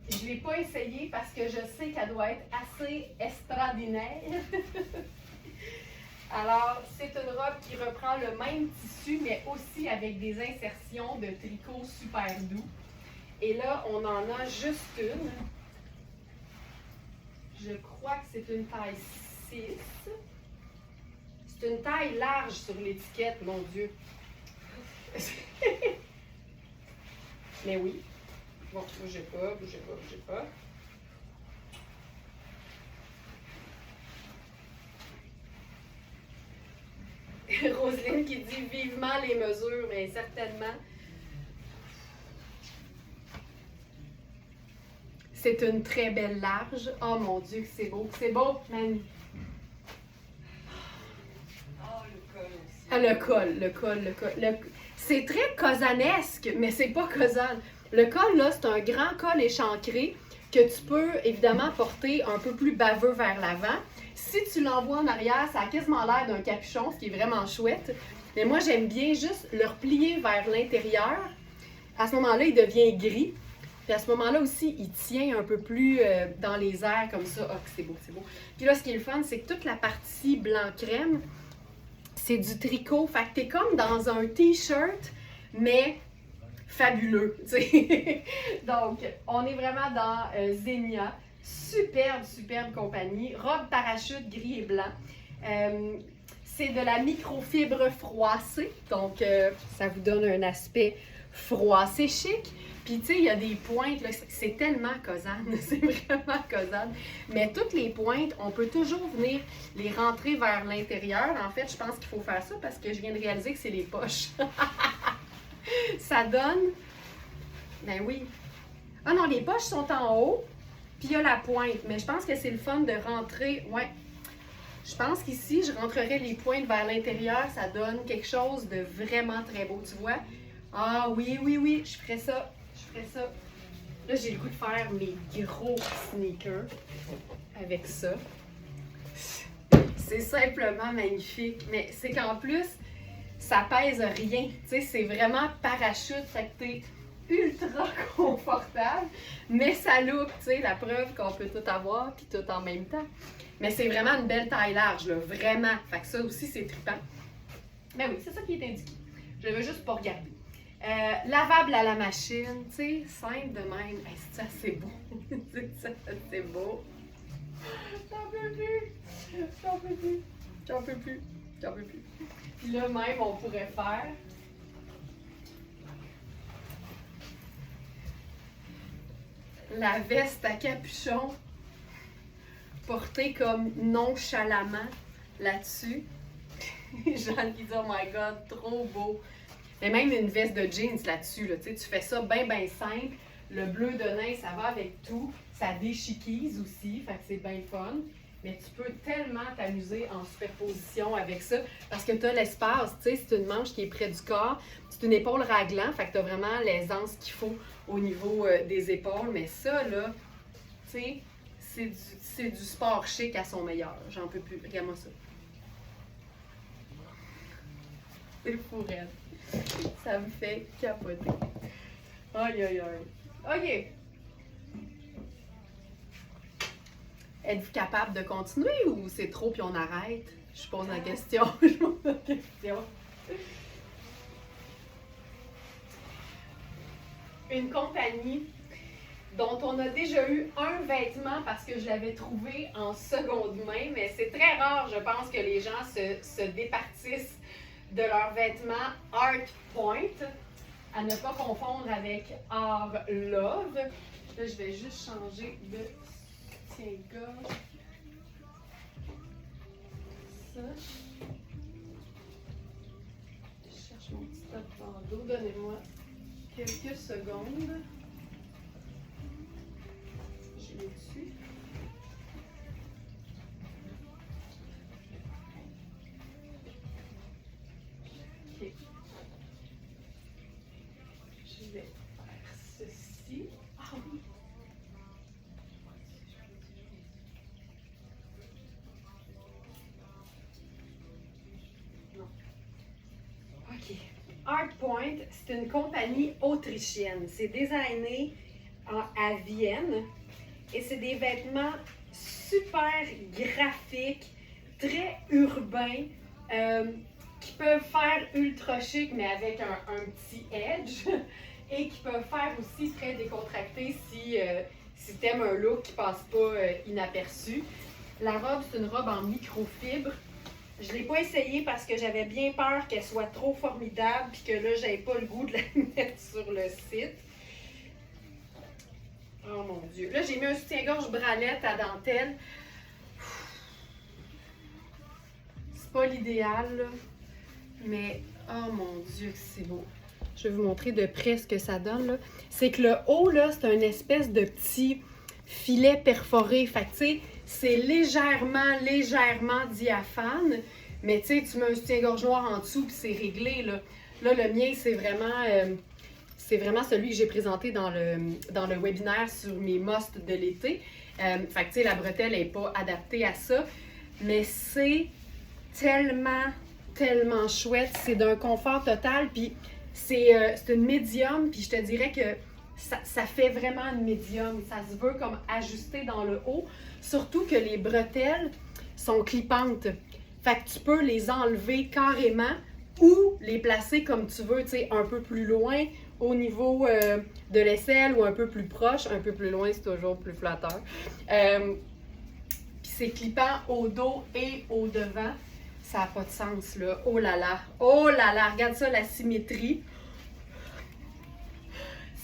[SPEAKER 1] je ne l'ai pas essayée parce que je sais qu'elle doit être assez extraordinaire. Alors, c'est une robe qui reprend le même tissu, mais aussi avec des insertions de tricot super doux. Et là, on en a juste une. Je crois que c'est une taille 6. C'est une taille large sur l'étiquette, mon Dieu. Mais oui. Bon, bougez pas. Roselyne qui dit vivement les mesures, mais certainement. C'est une très belle large. Oh mon Dieu, que c'est beau. C'est beau, Manu. Ah, le col. C'est très cosanesque, mais c'est pas cosane. Le col, là, c'est un grand col échancré que tu peux évidemment porter un peu plus baveux vers l'avant. Si tu l'envoies en arrière, ça a quasiment l'air d'un capuchon, ce qui est vraiment chouette. Mais moi, j'aime bien juste le replier vers l'intérieur. À ce moment-là, il devient gris. Puis à ce moment-là aussi, il tient un peu plus dans les airs comme ça. Ah, c'est beau. Puis là, ce qui est le fun, c'est que toute la partie blanc-crème, c'est du tricot. Fait que t'es comme dans un t-shirt, mais fabuleux, tu sais. Donc, on est vraiment dans Zegna. Superbe compagnie. Robe parachute gris et blanc. C'est de la microfibre froissée. Donc, ça vous donne un aspect froissé chic. Puis, tu sais, il y a des pointes, là, c'est tellement cosane, c'est vraiment cosane. Mais toutes les pointes, on peut toujours venir les rentrer vers l'intérieur. En fait, je pense qu'il faut faire ça parce que je viens de réaliser que c'est les poches. Ça donne... Ben oui. Ah non, les poches sont en haut, puis il y a la pointe. Mais je pense que c'est le fun de rentrer... Ouais. Je pense qu'ici, je rentrerais les pointes vers l'intérieur. Ça donne quelque chose de vraiment très beau, tu vois? Ah oui, je ferais ça. Là, j'ai le goût de faire mes gros sneakers avec ça. C'est simplement magnifique. Mais c'est qu'en plus, ça pèse rien. Tu sais, c'est vraiment parachute. Fait que t'es ultra confortable. Mais ça look, tu sais, la preuve qu'on peut tout avoir puis tout en même temps. Mais c'est vraiment une belle taille large, là. Vraiment. Fait que ça aussi, c'est trippant. Mais oui, c'est ça qui est indiqué. Je ne veux juste pas regarder. Lavable à la machine, tu sais, simple de même. Hey, c'est assez beau. C'est beau. J'en peux plus. Puis là, même, on pourrait faire la veste à capuchon portée comme nonchalamment là-dessus. Jean qui dit, oh my god, trop beau. Mais même une veste de jeans là-dessus, là, tu fais ça bien simple. Le bleu de nain, ça va avec tout. Ça déchiquise aussi, fait que c'est bien fun. Mais tu peux tellement t'amuser en superposition avec ça parce que tu as l'espace, tu sais, c'est une manche qui est près du corps. C'est une épaule raglant, fait que tu as vraiment l'aisance qu'il faut au niveau des épaules. Mais ça, là, tu sais, c'est du sport chic à son meilleur. J'en peux plus. Regarde-moi ça. C'est fou, raide. Ça me fait capoter. Aïe. OK. Êtes-vous capable de continuer ou c'est trop puis on arrête? Je pose la question. une compagnie dont on a déjà eu un vêtement parce que je l'avais trouvé en seconde main, mais c'est très rare, je pense, que les gens se départissent de leurs vêtements Art Point, à ne pas confondre avec Art Love. Là, je vais juste changer de soutien-gorge. Ça. Je cherche mon petit top bandeau. Donnez-moi quelques secondes. Je l'ai dessus. OK. Je vais faire ceci. Ah oui! Non. OK. Art Point, c'est une compagnie autrichienne. C'est designé à Vienne et c'est des vêtements super graphiques, très urbains, qui peuvent faire ultra chic mais avec un petit edge et qui peuvent faire aussi très décontracté si tu aimes un look qui passe pas inaperçu. La robe, c'est une robe en microfibre. Je ne l'ai pas essayée parce que j'avais bien peur qu'elle soit trop formidable et que là, j'avais pas le goût de la mettre sur le site. Oh mon Dieu. Là, j'ai mis un soutien-gorge bralette à dentelle. C'est pas l'idéal, là. Mais, oh mon Dieu, c'est beau. Je vais vous montrer de près ce que ça donne, là. C'est que le haut, là, c'est une espèce de petit filet perforé. Fait que, tu sais, c'est légèrement diaphane. Mais, tu sais, tu mets un soutien-gorge noir en dessous, puis c'est réglé, là. Là, le mien, c'est vraiment celui que j'ai présenté dans le webinaire sur mes musts de l'été. Fait que, tu sais, la bretelle n'est pas adaptée à ça. Mais c'est tellement chouette. C'est d'un confort total. Puis c'est une médium. Puis je te dirais que ça fait vraiment une médium. Ça se veut comme ajusté dans le haut. Surtout que les bretelles sont clippantes. Fait que tu peux les enlever carrément ou les placer comme tu veux, tu sais, un peu plus loin au niveau de l'aisselle ou un peu plus proche. Un peu plus loin, c'est toujours plus flatteur. Puis c'est clippant au dos et au devant. Ça n'a pas de sens, là. Oh là là! Oh là là! Regarde ça, la symétrie.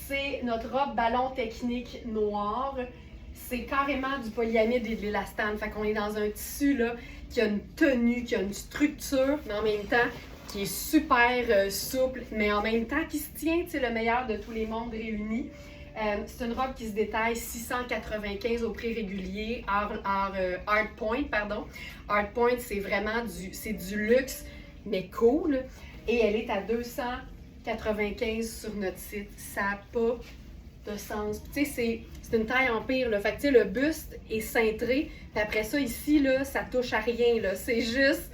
[SPEAKER 1] C'est notre robe ballon technique noire. C'est carrément du polyamide et de l'élastane. Fait qu'on est dans un tissu, là, qui a une tenue, qui a une structure, mais en même temps, qui est super souple, mais en même temps qui se tient, tu sais, le meilleur de tous les mondes réunis. C'est une robe qui se détaille 695 au prix régulier, Art Point, pardon. Art Point, c'est vraiment du luxe, mais cool. Et elle est à 295 sur notre site. Ça n'a pas de sens. Tu sais, c'est une taille empire, là. Fait que, tu sais, le buste est cintré. Puis après ça, ici, là, ça touche à rien, là. C'est juste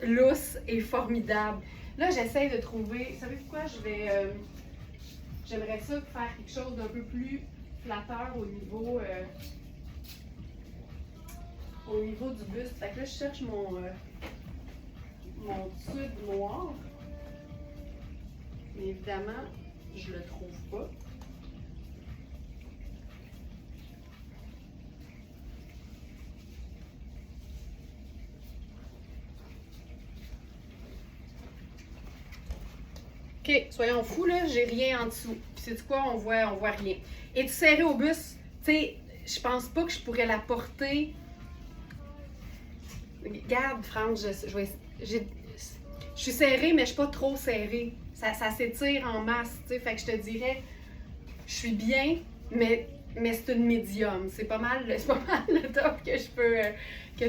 [SPEAKER 1] lousse et formidable. Là, j'essaie de trouver... Savez-vous quoi? J'aimerais ça faire quelque chose d'un peu plus flatteur au niveau du buste. Fait que là, je cherche mon tube noir. Mais évidemment, je le trouve pas. OK, soyons fous, là, j'ai rien en dessous. Puis c'est quoi, on voit rien. Et tu serré au buste, tu sais, je pense pas que je pourrais la porter. Regarde, Franck, je suis serrée, mais je suis pas trop serrée. Ça s'étire en masse, tu sais. Fait que je te dirais, je suis bien, mais c'est une médium. C'est pas mal le top que je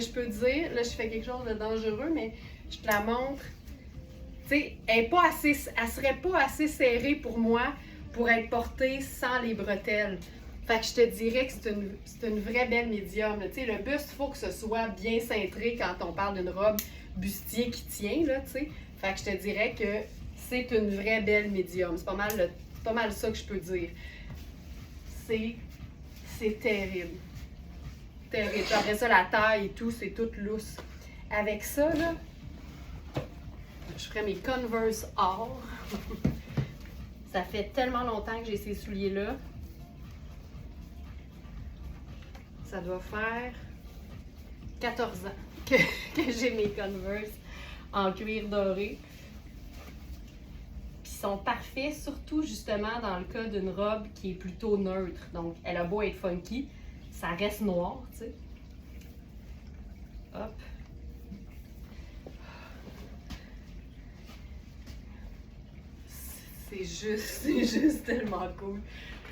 [SPEAKER 1] peux dire. Là, je fais quelque chose de dangereux, mais je te la montre. Tu sais, elle serait pas assez serrée pour moi pour être portée sans les bretelles. Fait que je te dirais que c'est une vraie belle médium. Tu sais, le buste, il faut que ce soit bien cintré quand on parle d'une robe bustier qui tient, là, tu sais. Fait que je te dirais que c'est une vraie belle médium. C'est pas mal ça que je peux dire. C'est terrible. Terrible. Après ça, la taille et tout, c'est tout lousse. Avec ça, là, je ferais mes Converse or. Ça fait tellement longtemps que j'ai ces souliers-là. Ça doit faire 14 ans que j'ai mes Converse en cuir doré. Puis ils sont parfaits, surtout justement dans le cas d'une robe qui est plutôt neutre. Donc elle a beau être funky, ça reste noir, tu sais. Hop. C'est juste tellement cool.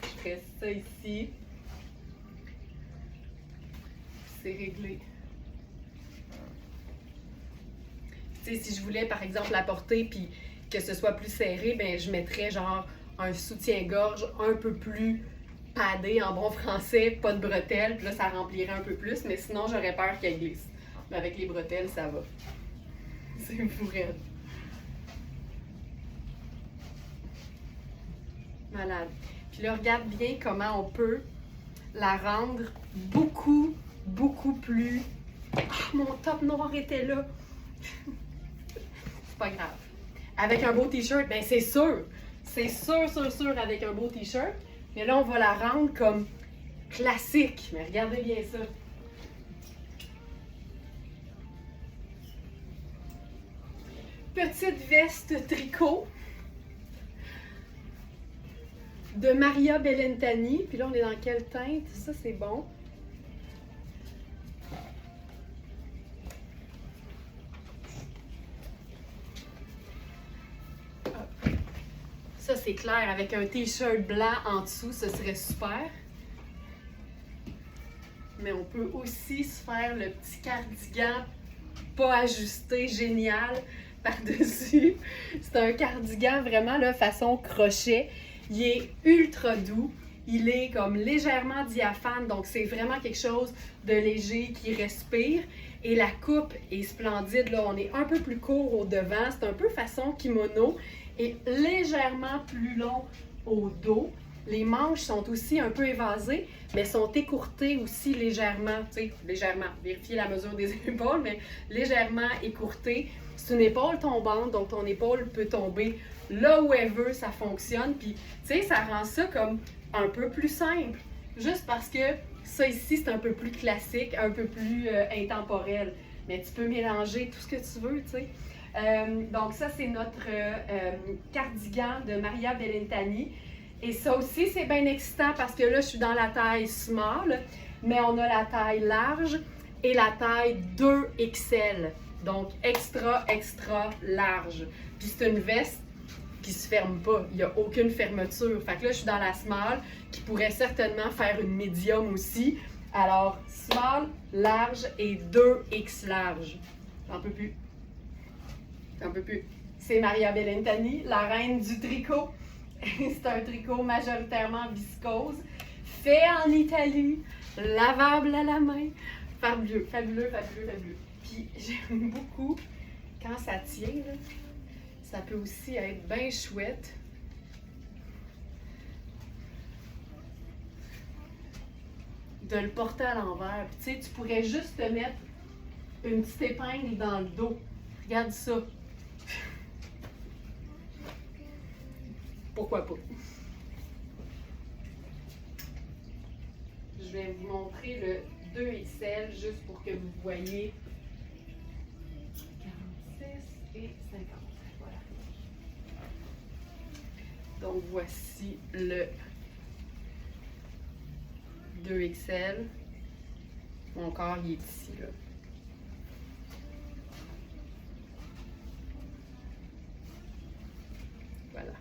[SPEAKER 1] Je ferais ça ici. C'est réglé. Tu sais, si je voulais par exemple la porter puis que ce soit plus serré, ben je mettrais genre un soutien-gorge un peu plus padé en bon français, pas de bretelles, puis là ça remplirait un peu plus, mais sinon j'aurais peur qu'elle glisse. Mais avec les bretelles, ça va. C'est pour elle. Malade. Puis là, regarde bien comment on peut la rendre beaucoup plus... Ah, mon top noir était là! C'est pas grave. Avec un beau t-shirt, ben c'est sûr! C'est sûr avec un beau t-shirt. Mais là, on va la rendre comme classique. Mais regardez bien ça. Petite veste tricot de Maria Bellentani. Puis là, on est dans quelle teinte? Ça, c'est bon. Ça, c'est clair. Avec un t-shirt blanc en dessous, ce serait super. Mais on peut aussi se faire le petit cardigan pas ajusté, génial, par-dessus. C'est un cardigan vraiment là, façon crochet. Il est ultra doux. Il est comme légèrement diaphane, donc c'est vraiment quelque chose de léger qui respire. Et la coupe est splendide. Là, on est un peu plus court au devant. C'est un peu façon kimono et légèrement plus long au dos. Les manches sont aussi un peu évasées, mais sont écourtées aussi légèrement. Tu sais, légèrement. Vérifier la mesure des épaules, mais légèrement écourtées. C'est une épaule tombante, donc ton épaule peut tomber là où elle veut, ça fonctionne. Puis, tu sais, ça rend ça comme un peu plus simple. Juste parce que ça ici, c'est un peu plus classique, un peu plus intemporel. Mais tu peux mélanger tout ce que tu veux, tu sais. Donc ça, c'est notre cardigan de Maria Bellentani. Et ça aussi, c'est bien excitant parce que là, je suis dans la taille small, mais on a la taille large et la taille 2XL. Donc extra large. Puis c'est une veste qui se ferme pas. Il n'y a aucune fermeture. Fait que là, je suis dans la small qui pourrait certainement faire une medium aussi. Alors, small, large et 2X large. J'en peux plus. J'en peux plus. C'est Maria Bellentani, la reine du tricot. C'est un tricot majoritairement viscose, fait en Italie, lavable à la main. Fabuleux. Puis j'aime beaucoup quand ça tient, là, ça peut aussi être bien chouette. De le porter à l'envers. Puis tu sais, tu pourrais juste te mettre une petite épingle dans le dos. Regarde ça. Pourquoi pas? Je vais vous montrer le 2XL juste pour que vous voyez 46 et 50. Voilà. Donc voici le 2XL. Mon corps il est ici là. Voilà.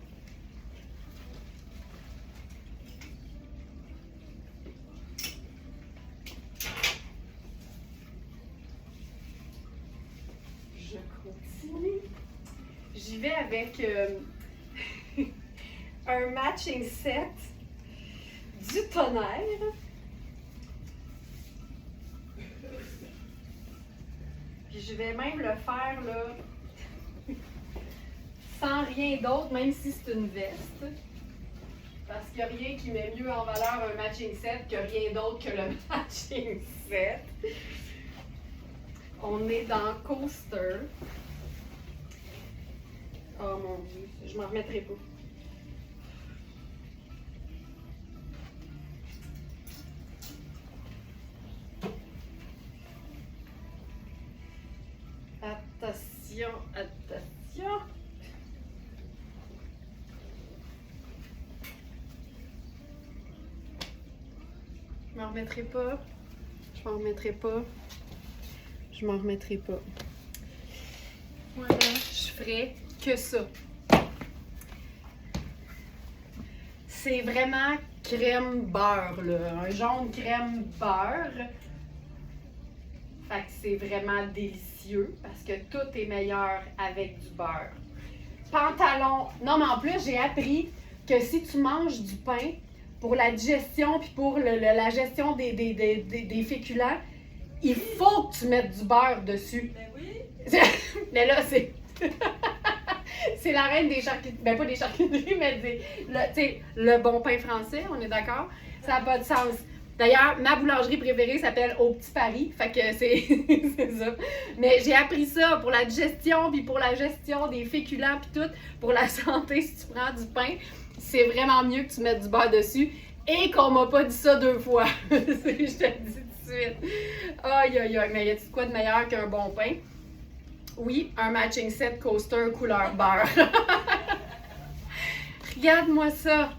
[SPEAKER 1] Je continue. J'y vais avec un matching set du tonnerre. Puis je vais même le faire là sans rien d'autre, même si c'est une veste. Parce qu'il n'y a rien qui met mieux en valeur un matching set que rien d'autre que le matching set. On est dans Coaster. Oh mon Dieu, je m'en remettrai pas. Attention, attention. Je m'en remettrai pas. Je m'en remettrai pas. Je m'en remettrai pas. Voilà, je ferai que ça. C'est vraiment crème beurre, là. Un jaune crème beurre. Fait que c'est vraiment délicieux parce que tout est meilleur avec du beurre. Pantalon. Non, mais en plus, j'ai appris que si tu manges du pain, pour la digestion puis pour la gestion des féculents, il faut que tu mettes du beurre dessus.
[SPEAKER 2] Ben oui.
[SPEAKER 1] Mais là, c'est... c'est la reine des charcuteries. Ben, pas des charcuteries, mais le bon pain français, on est d'accord? Ça n'a pas de sens. D'ailleurs, ma boulangerie préférée s'appelle Au Petit Paris. Fait que c'est c'est ça. Mais j'ai appris ça pour la digestion, puis pour la gestion des féculents, puis tout. Pour la santé, si tu prends du pain, c'est vraiment mieux que tu mettes du beurre dessus. Et qu'on m'a pas dit ça 2 fois. Je te le dis tout de suite. Aïe, aïe, aïe. Mais y a-t-il quoi de meilleur qu'un bon pain? Oui, un matching set coaster couleur beurre. Regarde-moi ça.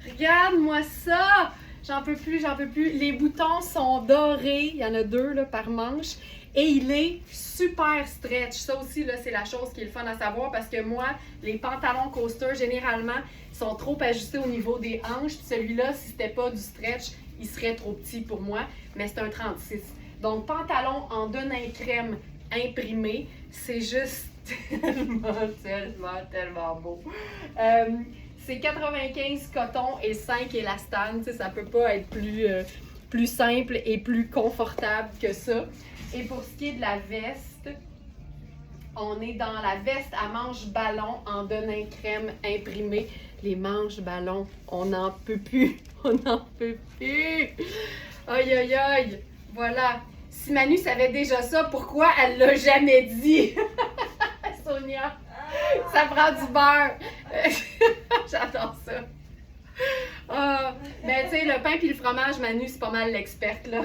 [SPEAKER 1] Regarde-moi ça. J'en peux plus, j'en peux plus. Les boutons sont dorés. Il y en a 2 là, par manche. Et il est super stretch. Ça aussi, là, c'est la chose qui est le fun à savoir parce que moi, les pantalons coaster, généralement, sont trop ajustés au niveau des hanches. Puis celui-là, si c'était pas du stretch, il serait trop petit pour moi. Mais c'est un 36. Donc, pantalon en denim crème imprimé, c'est juste tellement beau. C'est 95 coton et 5 élastane. Tu sais, ça peut pas être plus simple et plus confortable que ça. Et pour ce qui est de la veste, on est dans la veste à manches ballon en denim crème imprimé. Les manches ballon, on n'en peut plus. On n'en peut plus. Aïe, aïe, aïe. Voilà. Si Manu savait déjà ça, pourquoi elle l'a jamais dit? Sonia, ça prend du beurre. J'adore ça. Mais tu sais, le pain et le fromage, Manu, c'est pas mal l'experte, là.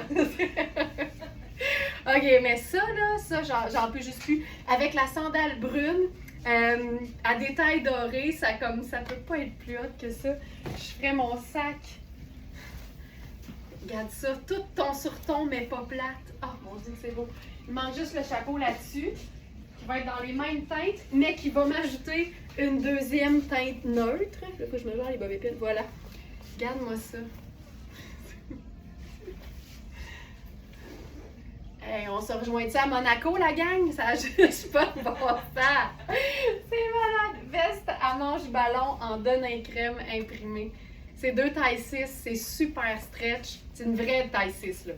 [SPEAKER 1] OK, mais ça, là, j'en peux juste plus. Avec la sandale brune, à détail doré, ça peut pas être plus haute que ça. Je ferais mon sac. Regarde ça, tout ton sur ton, mais pas plate. Oh mon Dieu, c'est beau. Il manque juste le chapeau là-dessus, qui va être dans les mêmes teintes, mais qui va m'ajouter une deuxième teinte neutre. Là, faut que je me gère les bobépines. Voilà. Regarde-moi ça. Hey, on se rejoint-tu à Monaco, la gang? Ça a juste pas de bon sens. C'est malade. Veste à manches ballon en denim crème imprimé. C'est 2 tailles 6, c'est super stretch. C'est une vraie taille 6, là.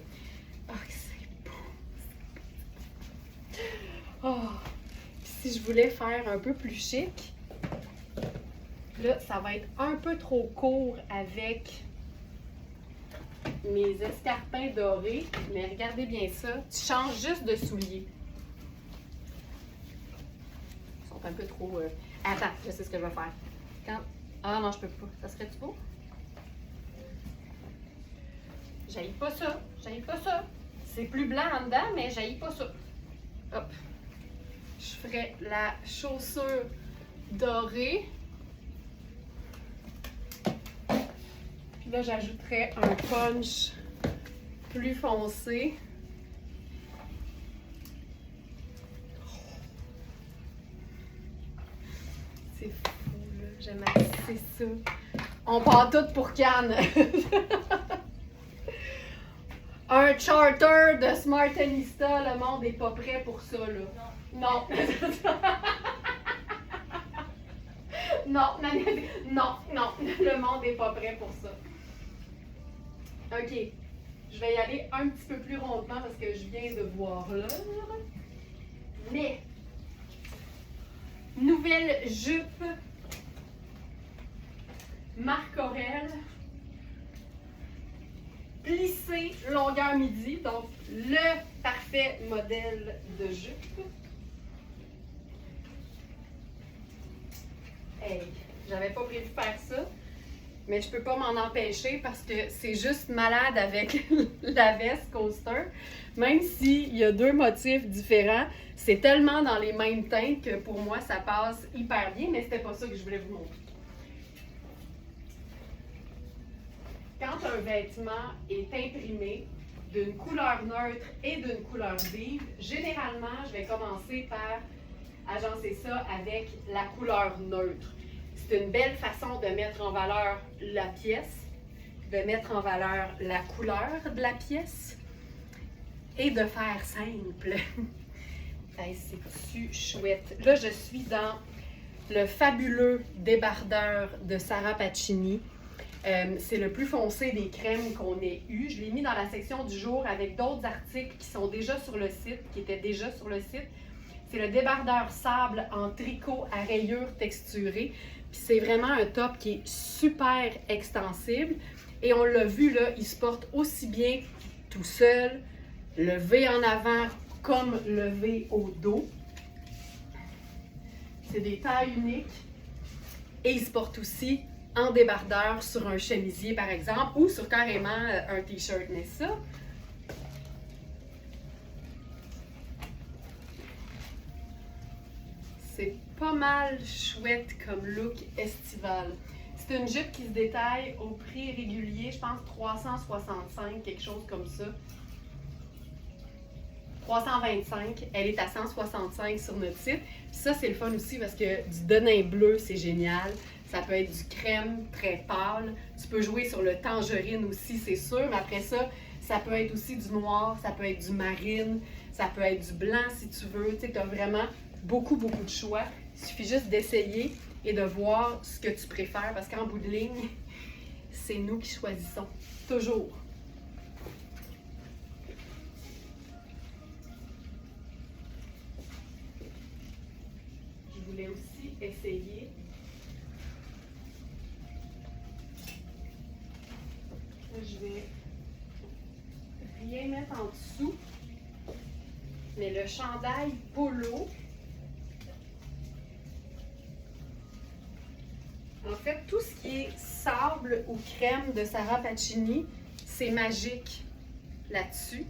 [SPEAKER 1] Oh, c'est beau. Oh. Si je voulais faire un peu plus chic, là, ça va être un peu trop court avec mes escarpins dorés. Mais regardez bien ça. Tu changes juste de souliers. Ils sont un peu trop... Attends, je sais ce que je vais faire. Ah non, je peux pas. Ça serait-tu beau? J'haïs pas ça. J'haïs pas ça. C'est plus blanc en dedans, mais j'haïs pas ça. Hop. Je ferais la chaussure dorée. Puis là, j'ajouterais un punch plus foncé. C'est fou, là. J'aime assez ça. On part tout pour Cannes. Un charter de Smartnista, le monde n'est pas prêt pour ça, là. Non. Non, non, le monde n'est pas prêt pour ça. OK. Je vais y aller un petit peu plus rondement parce que je viens de voir là. Mais, nouvelle jupe Marc Aurèle. Plissé longueur midi, donc le parfait modèle de jupe. Hey, j'avais pas prévu faire ça, mais je peux pas m'en empêcher parce que c'est juste malade avec la veste Coaster. Même s'il y a deux motifs différents, c'est tellement dans les mêmes teintes que pour moi ça passe hyper bien, mais c'était pas ça que je voulais vous montrer. Quand un vêtement est imprimé d'une couleur neutre et d'une couleur vive, généralement, je vais commencer par agencer ça avec la couleur neutre. C'est une belle façon de mettre en valeur la pièce, de mettre en valeur la couleur de la pièce et de faire simple. C'est-tu chouette. Là, je suis dans le fabuleux débardeur de Sarah Pacini. C'est le plus foncé des crèmes qu'on ait eu. Je l'ai mis dans la section du jour avec d'autres articles qui sont déjà sur le site, qui étaient déjà sur le site. C'est le débardeur sable en tricot à rayures texturées. Puis c'est vraiment un top qui est super extensible. Et on l'a vu là, il se porte aussi bien tout seul, levé en avant comme levé au dos. C'est des tailles uniques. Et il se porte aussi en débardeur sur un chemisier, par exemple, ou sur carrément un t-shirt. Mais ça, c'est pas mal chouette comme look estival. C'est une jupe qui se détaille au prix régulier, je pense 365, quelque chose comme ça. 325, elle est à 165 sur notre site. Puis ça, c'est le fun aussi parce que du denim bleu, c'est génial. Ça peut être du crème très pâle. Tu peux jouer sur le tangerine aussi, c'est sûr. Mais après ça, ça peut être aussi du noir, ça peut être du marine, ça peut être du blanc si tu veux. Tu sais, tu as vraiment beaucoup de choix. Il suffit juste d'essayer et de voir ce que tu préfères parce qu'en bout de ligne, c'est nous qui choisissons. Toujours. Je voulais aussi essayer je vais rien mettre en dessous, mais le chandail polo, en fait, tout ce qui est sable ou crème de Sarah Pacini, c'est magique là-dessus.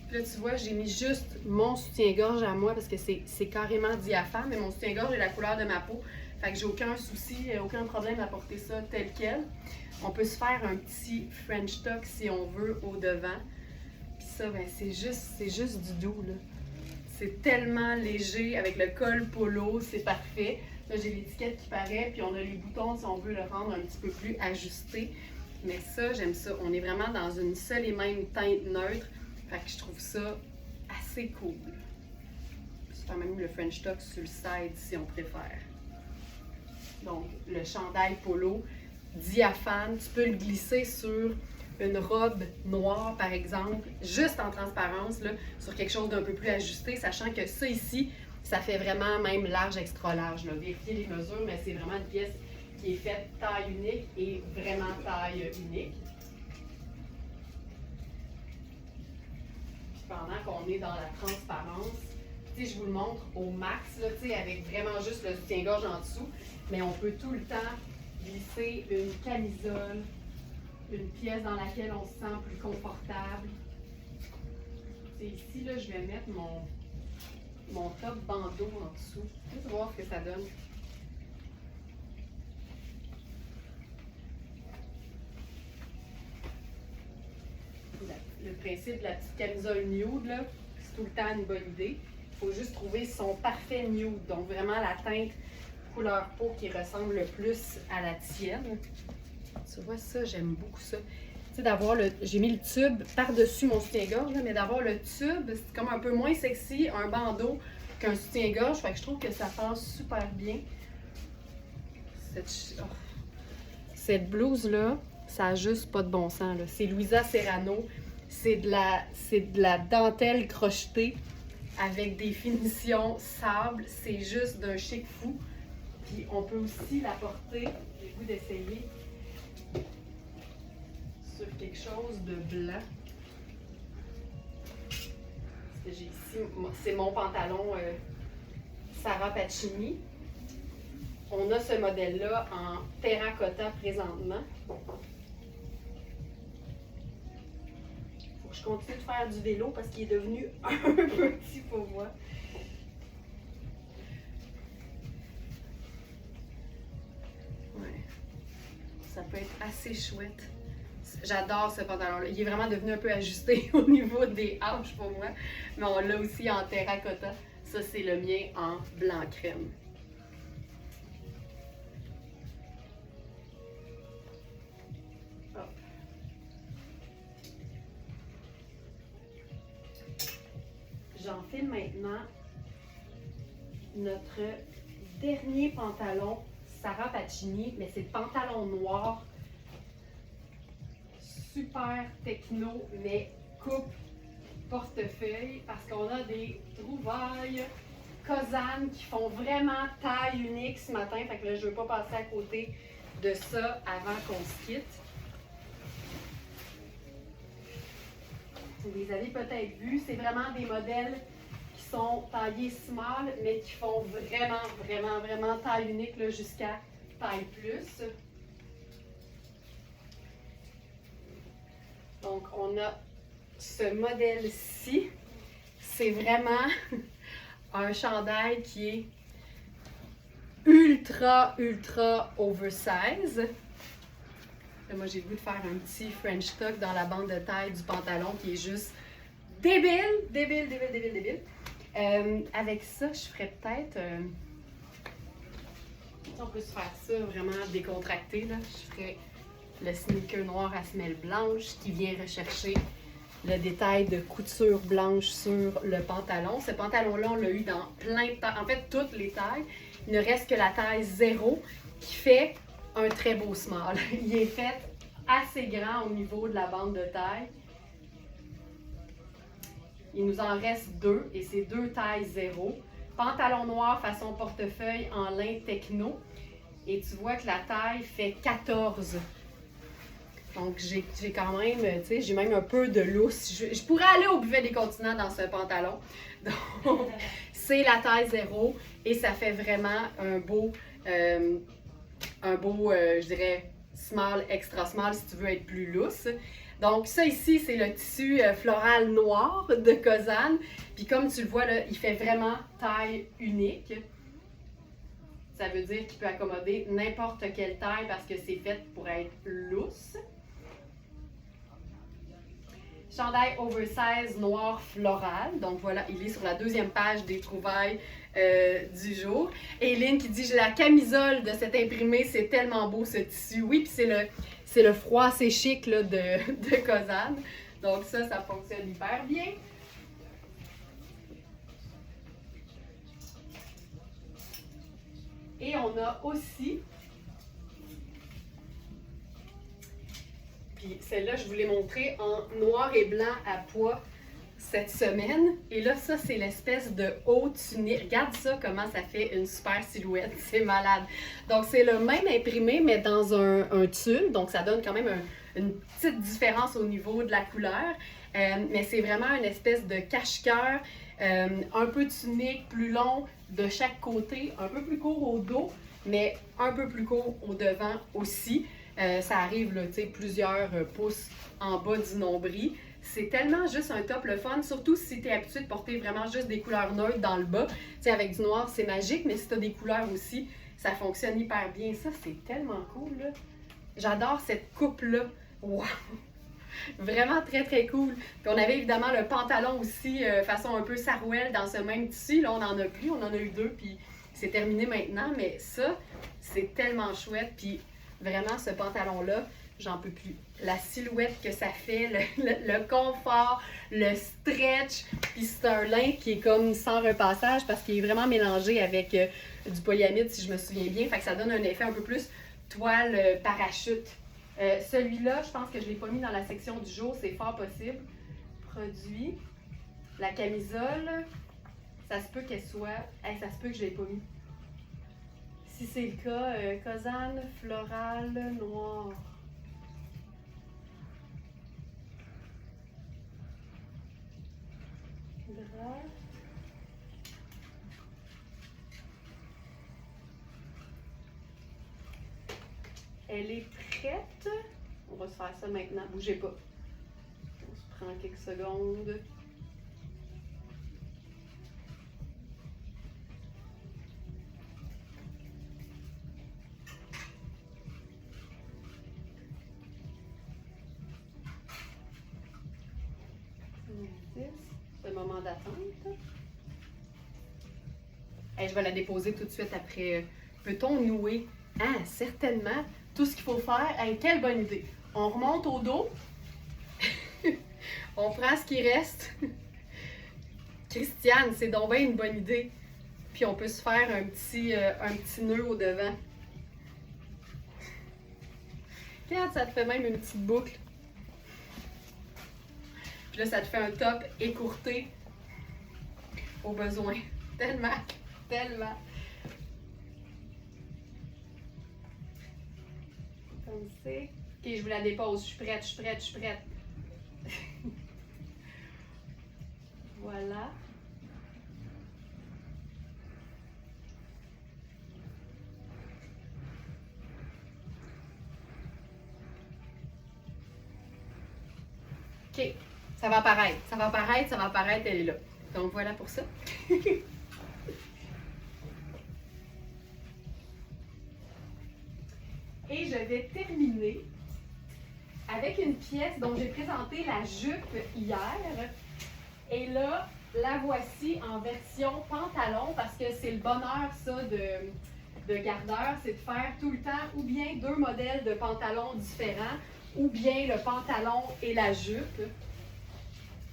[SPEAKER 1] Puis là, tu vois, j'ai mis juste mon soutien-gorge à moi parce que c'est carrément diaphane, mais mon soutien-gorge est la couleur de ma peau. Fait que j'ai aucun souci, aucun problème à porter ça tel quel. On peut se faire un petit French tuck si on veut au devant. Puis ça, ben, c'est juste du doux, là. C'est tellement léger avec le col polo, c'est parfait. Là, j'ai l'étiquette qui paraît, puis on a les boutons si on veut le rendre un petit peu plus ajusté. Mais ça, j'aime ça. On est vraiment dans une seule et même teinte neutre. Fait que je trouve ça assez cool. Je vais faire même le French tuck sur le side si on préfère. Donc, le chandail polo diaphane, tu peux le glisser sur une robe noire, par exemple, juste en transparence, là, sur quelque chose d'un peu plus ajusté, sachant que ça ici, ça fait vraiment même large, extra large. Là. Vérifiez les mesures, mais c'est vraiment une pièce qui est faite taille unique et vraiment taille unique. Puis pendant qu'on est dans la transparence, tu sais, je vous le montre au max, là, tu sais, avec vraiment juste le soutien-gorge en dessous, mais on peut tout le temps glisser une camisole, une pièce dans laquelle on se sent plus confortable. Et ici, là, je vais mettre mon top bandeau en dessous. Juste voir ce que ça donne. Le principe de la petite camisole nude, là, c'est tout le temps une bonne idée. Il faut juste trouver son parfait nude, donc vraiment la teinte couleur peau qui ressemble le plus à la tienne. Tu vois ça, j'aime beaucoup ça. Tu sais, d'avoir le... J'ai mis le tube par-dessus mon soutien-gorge, mais d'avoir le tube, c'est comme un peu moins sexy, un bandeau, qu'un soutien-gorge. Fait que je trouve que ça passe super bien. Cette blouse-là, ça n'a juste pas de bon sens. C'est Louisa Serrano. C'est de la dentelle crochetée avec des finitions sable. C'est juste d'un chic fou. Puis on peut aussi la porter, j'ai le goût d'essayer, sur quelque chose de blanc. J'ai ici, c'est mon pantalon Sarah Pacini. on a ce modèle-là en terracotta présentement. Faut que je continue de faire du vélo parce qu'il est devenu un peu petit pour moi. Ouais. Ça peut être assez chouette. J'adore ce pantalon-là. Il est vraiment devenu un peu ajusté au niveau des hanches pour moi. Mais on l'a aussi en terracotta. Ça, c'est le mien en blanc crème. Hop. J'enfile maintenant notre dernier pantalon Sarah Pacini, mais c'est le pantalon noir. Super techno, mais coupe portefeuille parce qu'on a des trouvailles Kozan qui font vraiment taille unique ce matin. Fait que là, je veux pas passer à côté de ça avant qu'on se quitte. Vous les avez peut-être vus, c'est vraiment des modèles qui sont taillés small, mais qui font vraiment taille unique jusqu'à taille plus. Donc, on a ce modèle-ci. C'est vraiment un chandail qui est ultra oversize. Là, moi, j'ai le goût de faire un petit French tuck dans la bande de taille du pantalon qui est juste débile. Avec ça, je ferais peut-être... on peut se faire ça vraiment décontracté. Là. Je ferais le sneaker noir à semelle blanche qui vient rechercher le détail de couture blanche sur le pantalon. Ce pantalon-là, on l'a eu dans plein de tailles, en fait toutes les tailles. Il ne reste que la taille 0 qui fait un très beau small. Il est fait assez grand au niveau de la bande de taille. Il nous en reste 2 et c'est 2 tailles 0. Pantalon noir façon portefeuille en lin techno. Et tu vois que la taille fait 14. Donc, j'ai quand même, tu sais, j'ai même un peu de lousse. Je pourrais aller au buffet des continents dans ce pantalon. Donc, c'est la taille 0 et ça fait vraiment un beau, je dirais, small, extra small si tu veux être plus lousse. Donc, ça ici, c'est le tissu floral noir de Kozan. Puis comme tu le vois, là, il fait vraiment taille unique. Ça veut dire qu'il peut accommoder n'importe quelle taille parce que c'est fait pour être lousse. Chandail oversize noir floral. Donc voilà, il est sur la 2e page des trouvailles du jour. Et Lynn qui dit, j'ai la camisole de cet imprimé, c'est tellement beau ce tissu. Oui, puis c'est le froid assez chic là, de Kozan. Donc ça fonctionne hyper bien. Et on a aussi, puis celle-là, je vous l'ai montrée en noir et blanc à pois cette semaine. Et là, ça, c'est l'espèce de haute tunique. Regarde ça, comment ça fait une super silhouette. C'est malade. Donc, c'est le même imprimé, mais dans un tulle. Donc, ça donne quand même une petite différence au niveau de la couleur. Mais c'est vraiment une espèce de cache-cœur, un peu tunique, plus long de chaque côté, un peu plus court au dos, mais un peu plus court au devant aussi. Ça arrive là, plusieurs pouces en bas du nombril. C'est tellement juste un top le fun, surtout si tu es habitué de porter vraiment juste des couleurs neutres dans le bas. T'sais, avec du noir, c'est magique, mais si tu as des couleurs aussi, ça fonctionne hyper bien. Ça, c'est tellement cool, là. J'adore cette coupe-là. Wow! Vraiment très cool. Puis on avait évidemment le pantalon aussi, façon un peu sarouel dans ce même tissu. Là, on en a plus, on en a eu 2, puis c'est terminé maintenant. Mais ça, c'est tellement chouette. Puis vraiment, ce pantalon-là, j'en peux plus. La silhouette que ça fait, le confort, le stretch. Puis c'est un lin qui est comme sans repassage parce qu'il est vraiment mélangé avec du polyamide, si je me souviens bien. Fait que ça donne un effet un peu plus toile parachute. Celui-là, je pense que je ne l'ai pas mis dans la section du jour, c'est fort possible. Produit. La camisole, ça se peut qu'elle soit... ça se peut que je ne l'ai pas mis. Si c'est le cas, Kozan floral noir. Drap. elle est prête. On va se faire ça maintenant. Bougez pas. On se prend quelques secondes. C'est le moment d'attente. Hey, je vais la déposer tout de suite après. Peut-on nouer? Ah, certainement. Tout ce qu'il faut faire. Hey, quelle bonne idée. On remonte au dos. On prend ce qui reste. Christiane, c'est donc bien une bonne idée. Puis on peut se faire un petit nœud au devant. Regarde, ça te fait même une petite boucle. Puis là, ça te fait un top écourté au besoin. Tellement, tellement. Comme c'est. Ok, je vous la dépose. Je suis prête, je suis prête, je suis prête. Voilà. Ok, ça va apparaître, ça va apparaître, ça va apparaître, elle est là. Donc voilà pour ça. Et je vais terminer avec une pièce dont j'ai présenté la jupe hier. Et là, la voici en version pantalon parce que c'est le bonheur, ça, de gardeur, c'est de faire tout le temps ou bien deux modèles de pantalons différents ou bien le pantalon et la jupe.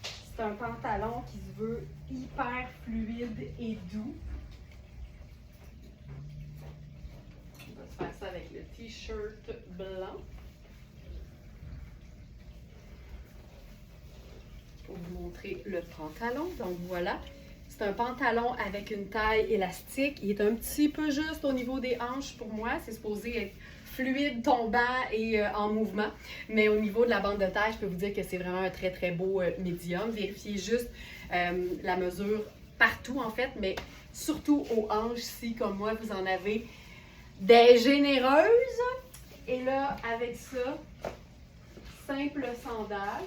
[SPEAKER 1] C'est un pantalon qui se veut hyper fluide et doux. On va se faire ça avec le t-shirt blanc. Pour vous montrer le pantalon. Donc voilà, c'est un pantalon avec une taille élastique. Il est un petit peu juste au niveau des hanches pour moi. C'est supposé être fluide, tombant et en mouvement. Mais au niveau de la bande de taille, je peux vous dire que c'est vraiment un très très beau médium. Vérifiez juste la mesure partout en fait, mais surtout aux hanches si comme moi vous en avez des généreuses. Et là, avec ça, simple sandale.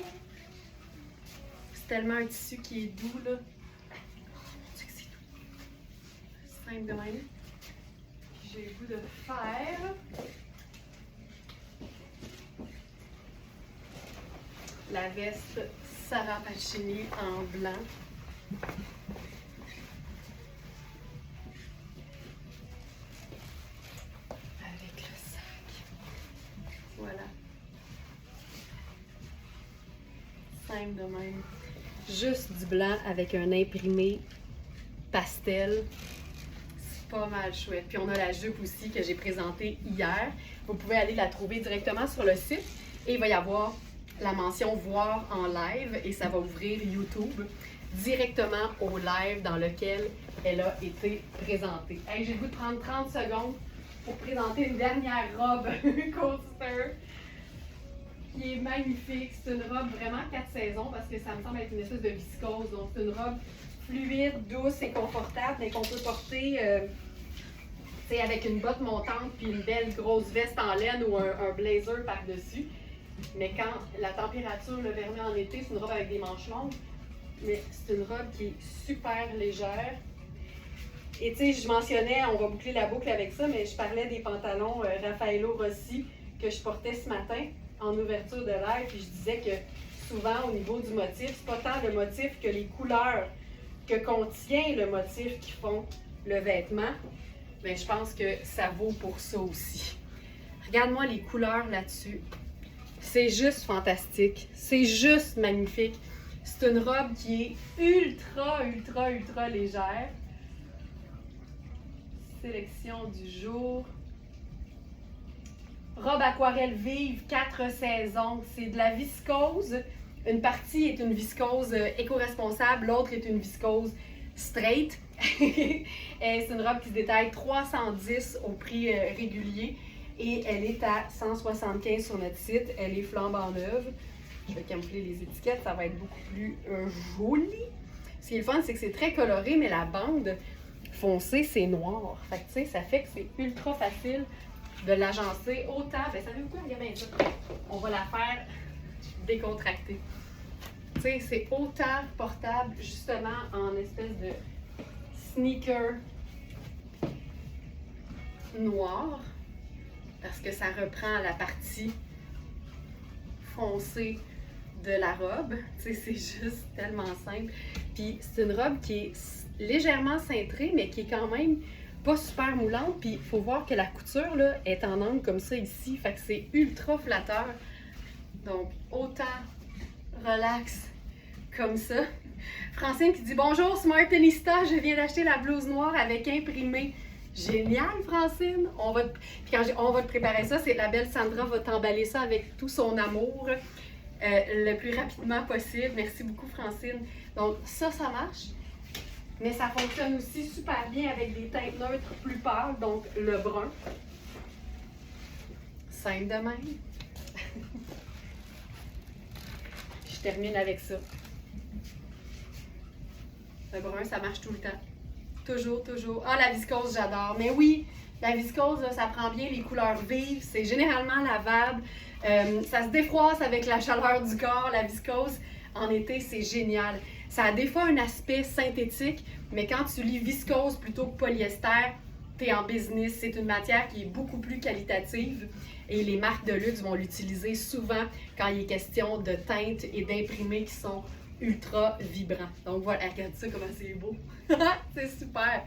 [SPEAKER 1] C'est tellement un tissu qui est doux, là. C'est que c'est doux. Simple de même. J'ai le goût de faire la veste Sarah Pacini en blanc. Avec le sac. Voilà. Simple de même. Juste du blanc avec un imprimé pastel. C'est pas mal chouette. Puis on a la jupe aussi que j'ai présentée hier. Vous pouvez aller la trouver directement sur le site et il va y avoir la mention voir en live et ça va ouvrir YouTube directement au live dans lequel elle a été présentée. Hey, j'ai le goût de prendre 30 secondes pour présenter une dernière robe coaster qui est magnifique. C'est une robe vraiment 4 saisons parce que ça me semble être une espèce de viscose. Donc c'est une robe fluide, douce et confortable mais qu'on peut porter avec une botte montante puis une belle grosse veste en laine ou un blazer par-dessus. Mais quand la température le permet en été, c'est une robe avec des manches longues. Mais c'est une robe qui est super légère. Et tu sais, je mentionnais, on va boucler la boucle avec ça, mais je parlais des pantalons Raffaello Rossi que je portais ce matin en ouverture de l'air. Puis je disais que souvent, au niveau du motif, c'est pas tant le motif que les couleurs que contient le motif qui font le vêtement. Mais je pense que ça vaut pour ça aussi. Regarde-moi les couleurs là-dessus. C'est juste fantastique. C'est juste magnifique. C'est une robe qui est ultra, ultra, ultra légère. Sélection du jour. Robe aquarelle vive, 4 saisons. C'est de la viscose. Une partie est une viscose éco-responsable, l'autre est une viscose straight. C'est une robe qui se détaille 310 au prix régulier. Et elle est à 175 sur notre site. Elle est flambant neuve. Je vais camoufler les étiquettes, ça va être beaucoup plus joli. Ce qui est le fun, c'est que c'est très coloré, mais la bande foncée, c'est noir. Fait que tu sais, ça fait que c'est ultra facile de l'agencer, autant, ben savez-vous quoi, regardez ça, on va la faire décontracter. Tu sais, c'est autant portable, justement, en espèce de sneaker noir, parce que ça reprend la partie foncée de la robe. Tu sais, c'est juste tellement simple. Puis c'est une robe qui est légèrement cintrée, mais qui est quand même pas super moulante. Puis il faut voir que la couture là, est en angle comme ça ici. Fait que c'est ultra flatteur. Donc autant relax comme ça. Francine qui dit bonjour Smartenista, je viens d'acheter la blouse noire avec imprimé. Génial Francine! Puis quand on va te préparer ça, c'est la belle Sandra va t'emballer ça avec tout son amour le plus rapidement possible. Merci beaucoup Francine. Donc ça marche. Mais ça fonctionne aussi super bien avec des teintes neutres plus pâles, donc le brun. Simple de même. Je termine avec ça. Le brun, ça marche tout le temps. Toujours, toujours. Ah, la viscose, j'adore. Mais oui, la viscose, là, ça prend bien les couleurs vives. C'est généralement lavable. Ça se défroisse avec la chaleur du corps. La viscose, en été, c'est génial. Ça a des fois un aspect synthétique, mais quand tu lis viscose plutôt que polyester, tu es en business. C'est une matière qui est beaucoup plus qualitative et les marques de luxe vont l'utiliser souvent quand il est question de teintes et d'imprimés qui sont ultra vibrants. Donc voilà, regarde ça comment c'est beau. C'est super.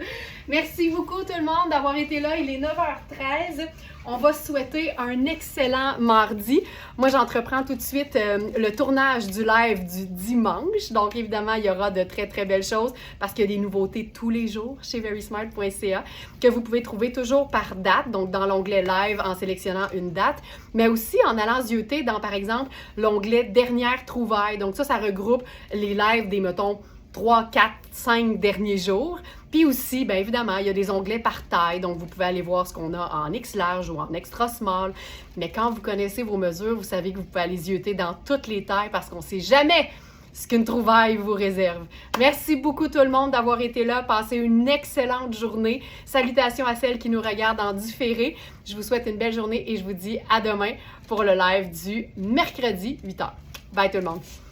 [SPEAKER 1] Merci beaucoup tout le monde d'avoir été là. Il est 9h13. On va se souhaiter un excellent mardi. Moi, j'entreprends tout de suite le tournage du live du dimanche. Donc, évidemment, il y aura de très, très belles choses parce qu'il y a des nouveautés tous les jours chez verysmart.ca que vous pouvez trouver toujours par date, donc dans l'onglet live en sélectionnant une date, mais aussi en allant zioter dans, par exemple, l'onglet dernière trouvaille. Donc ça regroupe les lives des, mettons, 3, 4, 5 derniers jours. Puis aussi, bien évidemment, il y a des onglets par taille, donc vous pouvez aller voir ce qu'on a en X large ou en extra small. Mais quand vous connaissez vos mesures, vous savez que vous pouvez aller zioter dans toutes les tailles parce qu'on ne sait jamais ce qu'une trouvaille vous réserve. Merci beaucoup tout le monde d'avoir été là. Passez une excellente journée. Salutations à celles qui nous regardent en différé. Je vous souhaite une belle journée et je vous dis à demain pour le live du mercredi 8h. Bye tout le monde!